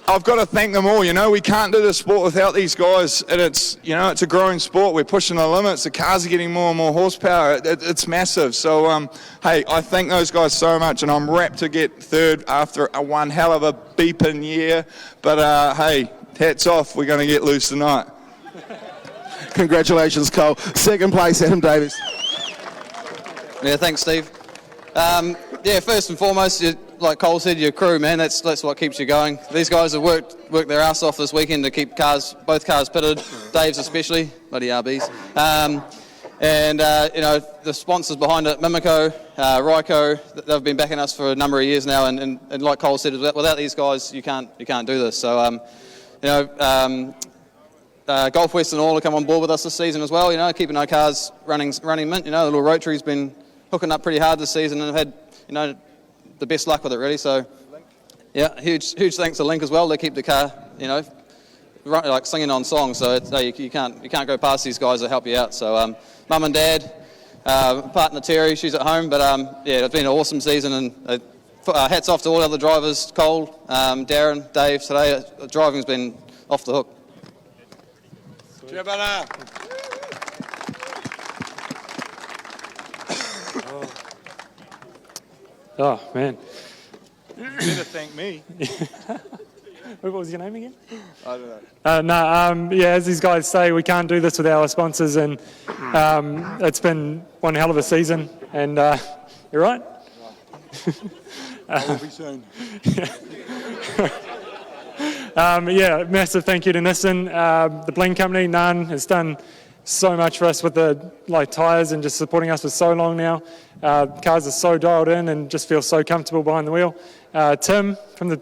I've got to thank them all. You know, we can't do this sport without these guys, and it's, you know, it's a growing sport. We're pushing the limits. The cars are getting more and more horsepower. It's massive. So, hey, I thank those guys so much, and I'm rapt to get 3rd after one hell of a beeping year. But hey, hats off. We're going to get loose tonight. Congratulations, Cole. 2nd place, Adam Davies. Yeah, thanks, Steve. Yeah, first and foremost, like Cole said, your crew, man, that's what keeps you going. These guys have worked their ass off this weekend to keep both cars pitted, Dave's especially, bloody RBs. You know, the sponsors behind it, Mimico, Ryco, they've been backing us for a number of years now, and like Cole said, without these guys, you can't do this. So, you know, Golf West and all to come on board with us this season as well, you know, keeping our cars running mint. You know, the little Rotary's been hooking up pretty hard this season and have had, you know, the best luck with it really. So yeah, huge thanks to Link as well. They keep the car, you know, like singing on songs. So it's, you can't go past these guys that help you out. So mum and dad, partner Terry, she's at home. But yeah, it's been an awesome season, and hats off to all the other drivers, Cole, Darren, Dave. Today driving's been off the hook. Oh, man. You better thank me. What was your name again? I don't know. Yeah, as these guys say, we can't do this without our sponsors, and it's been one hell of a season. And you're right? I will be soon. Yeah, massive thank you to Nissan. The Bling Company, Nan, has done so much for us with the tyres and just supporting us for so long now. Cars are so dialed in and just feel so comfortable behind the wheel. Tim from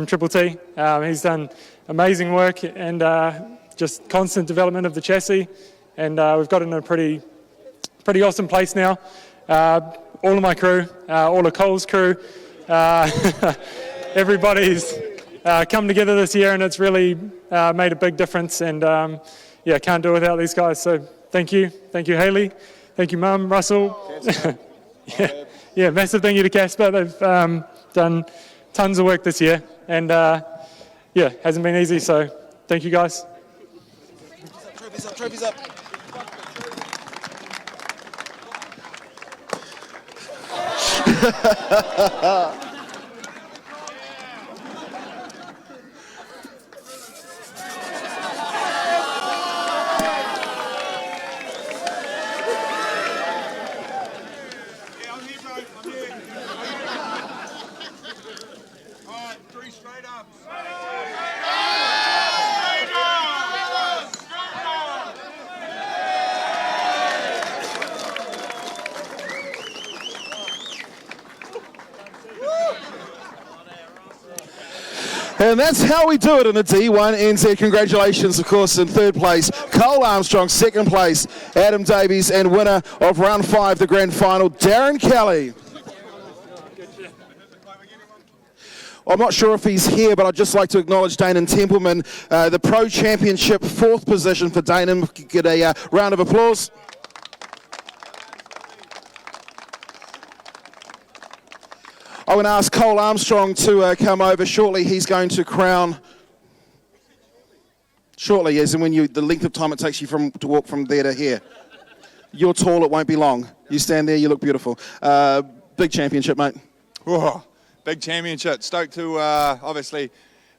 Triple T, he's done amazing work and just constant development of the chassis, and we've got it in a pretty awesome place now. All of my crew, all of Cole's crew, everybody's come together this year, and it's really made a big difference, and yeah, can't do it without these guys. So thank you Haley, thank you Mum, Russell. yeah, massive thank you to Casper. They've done tons of work this year, and yeah, hasn't been easy. So thank you guys. Trophies up, trophies up. And that's how we do it in the D1NZ. Congratulations, of course, in third place, Cole Armstrong. Second place, Adam Davies. And winner of round 5, the grand final, Darren Kelly. I'm not sure if he's here, but I'd just like to acknowledge Daynom Templeman, the Pro-Championship 4th position for Daynom. Get a round of applause. I'm going to ask Cole Armstrong to come over shortly. He's going to crown shortly, as in when the length of time it takes you to walk from there to here. You're tall, it won't be long. You stand there, you look beautiful. Big championship, mate. Whoa, big championship. Stoked to obviously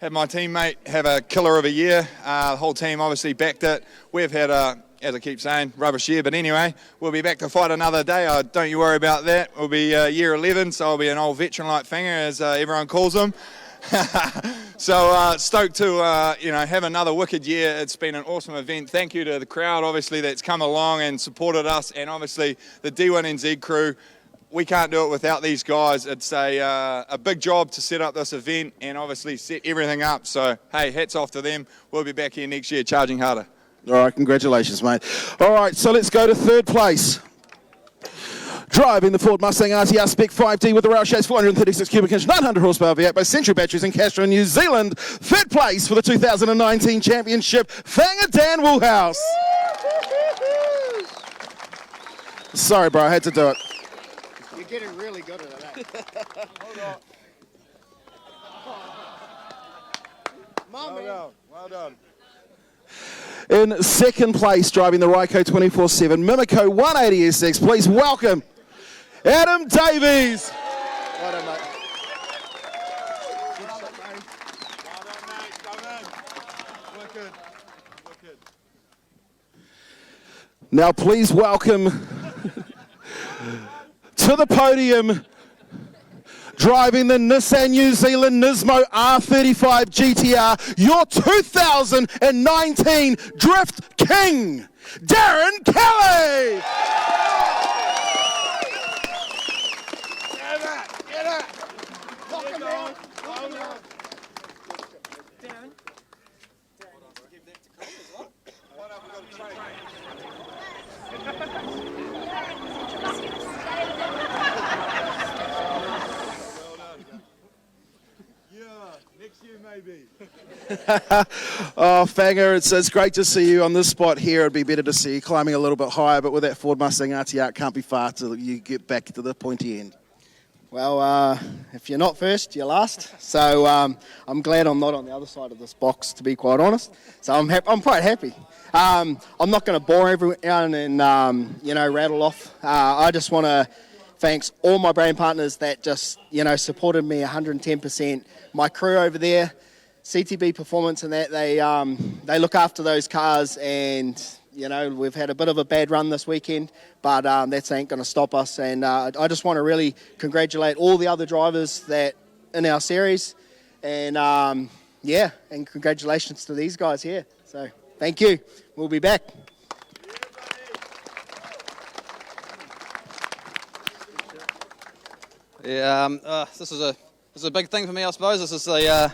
have my teammate have a killer of a year. The whole team obviously backed it. We've had as I keep saying, rubbish year. But anyway, we'll be back to fight another day. Don't you worry about that. We'll be year 11, so I'll be an old veteran like Finger, as everyone calls him. So stoked to have another wicked year. It's been an awesome event. Thank you to the crowd, obviously, that's come along and supported us, and obviously the D1NZ crew. We can't do it without these guys. It's a big job to set up this event and obviously set everything up. So, hey, hats off to them. We'll be back here next year charging harder. All right, congratulations, mate. All right, so let's go to third place. Driving the Ford Mustang RTR Spec 5D with the rail shapes 436 cubic inch, 900 horsepower V8 by Century Batteries in Castro, New Zealand. Third place for the 2019 championship, Fanger Dan Woolhouse. Sorry, bro, I had to do it. You're getting really good at that. Hold on. Well done. In second place, driving the Ryco 24/7 Mimico 180 SX, please welcome Adam Davies. Well done, mate. Now please welcome to the podium, driving the Nissan New Zealand Nismo R35 GTR, your 2019 Drift King, Darren Kelly. Get it. Lock him down. Darren. Give that to Cole as well. Next year, maybe. Oh, Fanger, it's great to see you on this spot here. It'd be better to see you climbing a little bit higher, but with that Ford Mustang RTR, it can't be far till you get back to the pointy end. Well, if you're not first, you're last. So I'm glad I'm not on the other side of this box, to be quite honest. So I'm quite happy. I'm not going to bore everyone and rattle off. I just want to thank all my brand partners that just supported me 110%. My crew over there, CTB Performance, and that they look after those cars, and we've had a bit of a bad run this weekend, but that ain't going to stop us. And I just want to really congratulate all the other drivers that in our series, and and congratulations to these guys here. So thank you. We'll be back. Yeah, this is a big thing for me, I suppose. This is the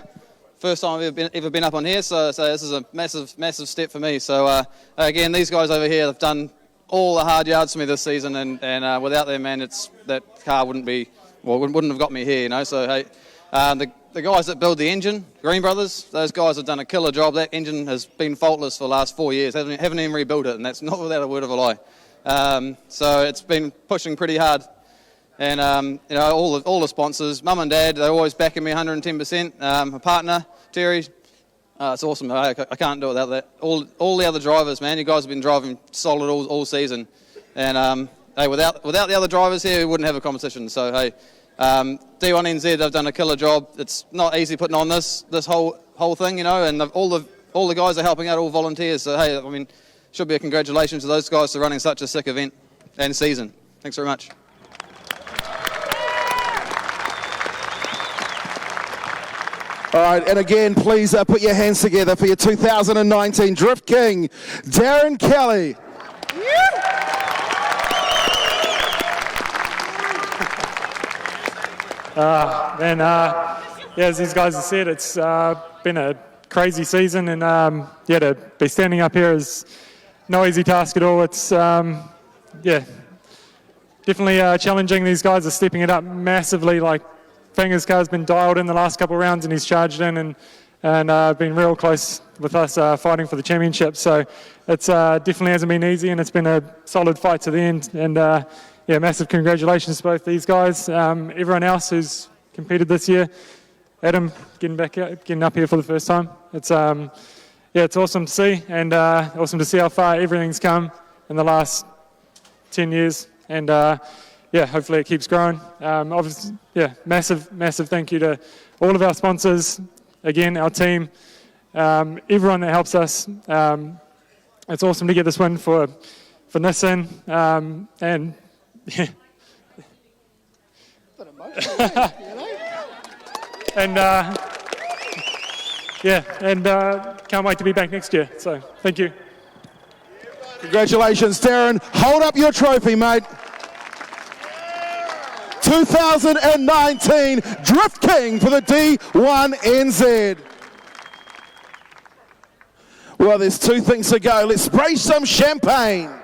first time I've ever been up on here, so this is a massive step for me. So again, these guys over here have done all the hard yards for me this season, and without them, man, that car wouldn't have got me here, So hey, the guys that build the engine, Green Brothers, those guys have done a killer job. That engine has been faultless for the last 4 years. Haven't even rebuilt it, and that's not without a word of a lie. So it's been pushing pretty hard. And you know, all the sponsors, mum and dad, they're always backing me 110%. My partner, Terry, it's awesome. I can't do it without that. All the other drivers, man, you guys have been driving solid all season. And hey, without the other drivers here, we wouldn't have a competition. So hey, D1NZ, they've done a killer job. It's not easy putting on this whole thing, you know. And all the guys are helping out, all volunteers. So hey, I mean, should be a congratulations to those guys for running such a sick event and season. Thanks very much. All right, and again, please put your hands together for your 2019 Drift King, Darren Kelly. As these guys have said, it's been a crazy season, and to be standing up here is no easy task at all. It's definitely challenging. These guys are stepping it up massively. Like, Finger's car's been dialed in the last couple of rounds, and he's charged in and been real close with us fighting for the championship. So it's definitely hasn't been easy, and it's been a solid fight to the end. And massive congratulations to both these guys. Everyone else who's competed this year. Adam getting up here for the first time. It's it's awesome to see, and awesome to see how far everything's come in the last 10 years. And hopefully it keeps growing. Obviously, massive thank you to all of our sponsors, again, our team, everyone that helps us. It's awesome to get this win for Nissan, and can't wait to be back next year. So thank you. Congratulations, Darren. Hold up your trophy, mate. 2019 Drift King for the D1NZ. Well, there's two things to go. Let's spray some champagne.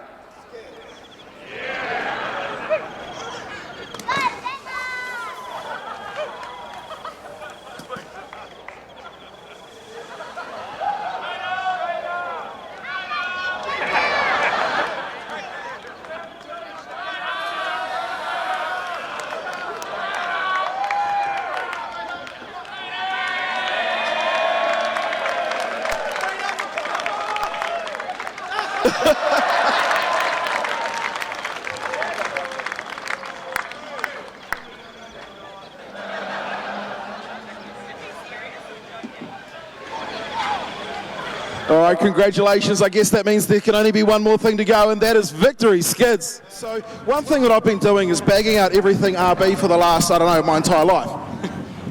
All right, congratulations. I guess that means there can only be one more thing to go, and that is victory, Skids. So one thing that I've been doing is bagging out everything RB for the last, my entire life.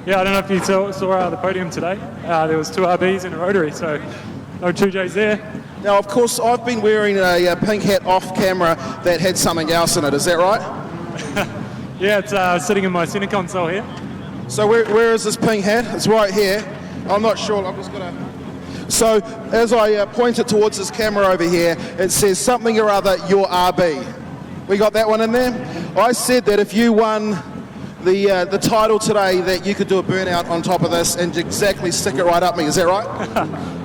Yeah, I don't know if you saw the podium today. There was 2 RBs and a rotary, so no 2Js there. Now, of course, I've been wearing a pink hat off camera that had something else in it. Is that right? Yeah, it's sitting in my center console here. So where is this pink hat? It's right here. I'm not sure. I'm just going to... So as I point it towards this camera over here, it says something or other, your RB. We got that one in there? I said that if you won the title today, that you could do a burnout on top of this and exactly stick it right up me. Is that right?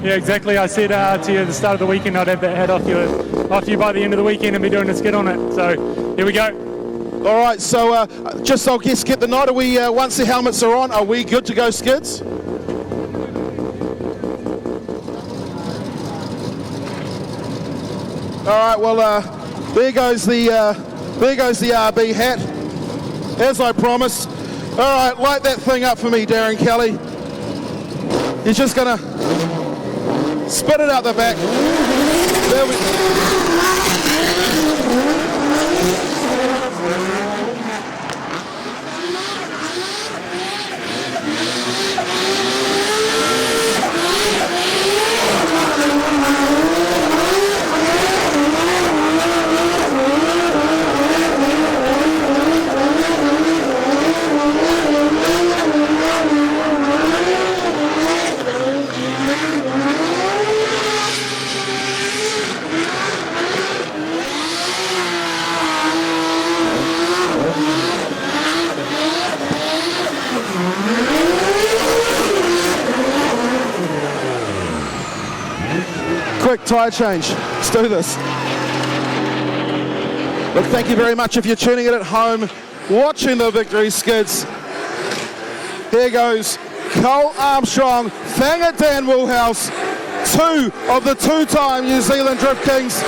Yeah, exactly. I said to you at the start of the weekend I'd have that hat off you by the end of the weekend and be doing a skid on it. So here we go. All right, so I'll guess get the night. Are we, once the helmets are on, are we good to go, Skids? All right, well, there goes the RB hat, as I promised. All right, light that thing up for me, Darren Kelly. You're just gonna spit it out the back. There we go. Quick tyre change. Let's do this. Look, thank you very much if you're tuning in at home. watching the victory skids. Here goes Cole Armstrong, Fanger Dan Woolhouse, two of the two-time New Zealand Drift Kings.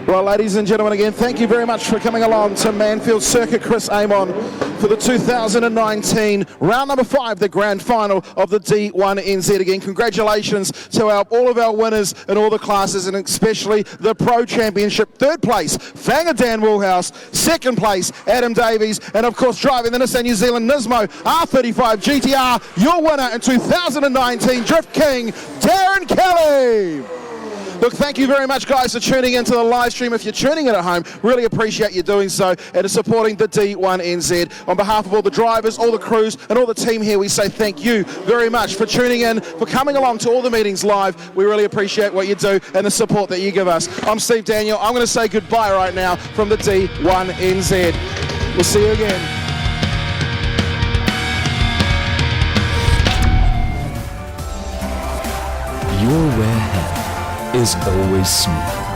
Well, ladies and gentlemen, again, thank you very much for coming along to Manfeild Circuit. Chris Amon for the 2019 round number 5, the grand final of the D1NZ. Again, congratulations to all of our winners in all the classes, and especially the Pro Championship. Third place, Fanger Dan Woolhouse. Second place, Adam Davies. And of course, driving the Nissan New Zealand Nismo R35 GTR, your winner in 2019 Drift King, Darren Kelly. Look, thank you very much, guys, for tuning into the live stream. If you're tuning in at home, really appreciate you doing so and supporting the D1NZ. On behalf of all the drivers, all the crews, and all the team here, we say thank you very much for tuning in, for coming along to all the meetings live. We really appreciate what you do and the support that you give us. I'm Steve Daniel. I'm going to say goodbye right now from the D1NZ. We'll see you again. Your way ahead is always smooth.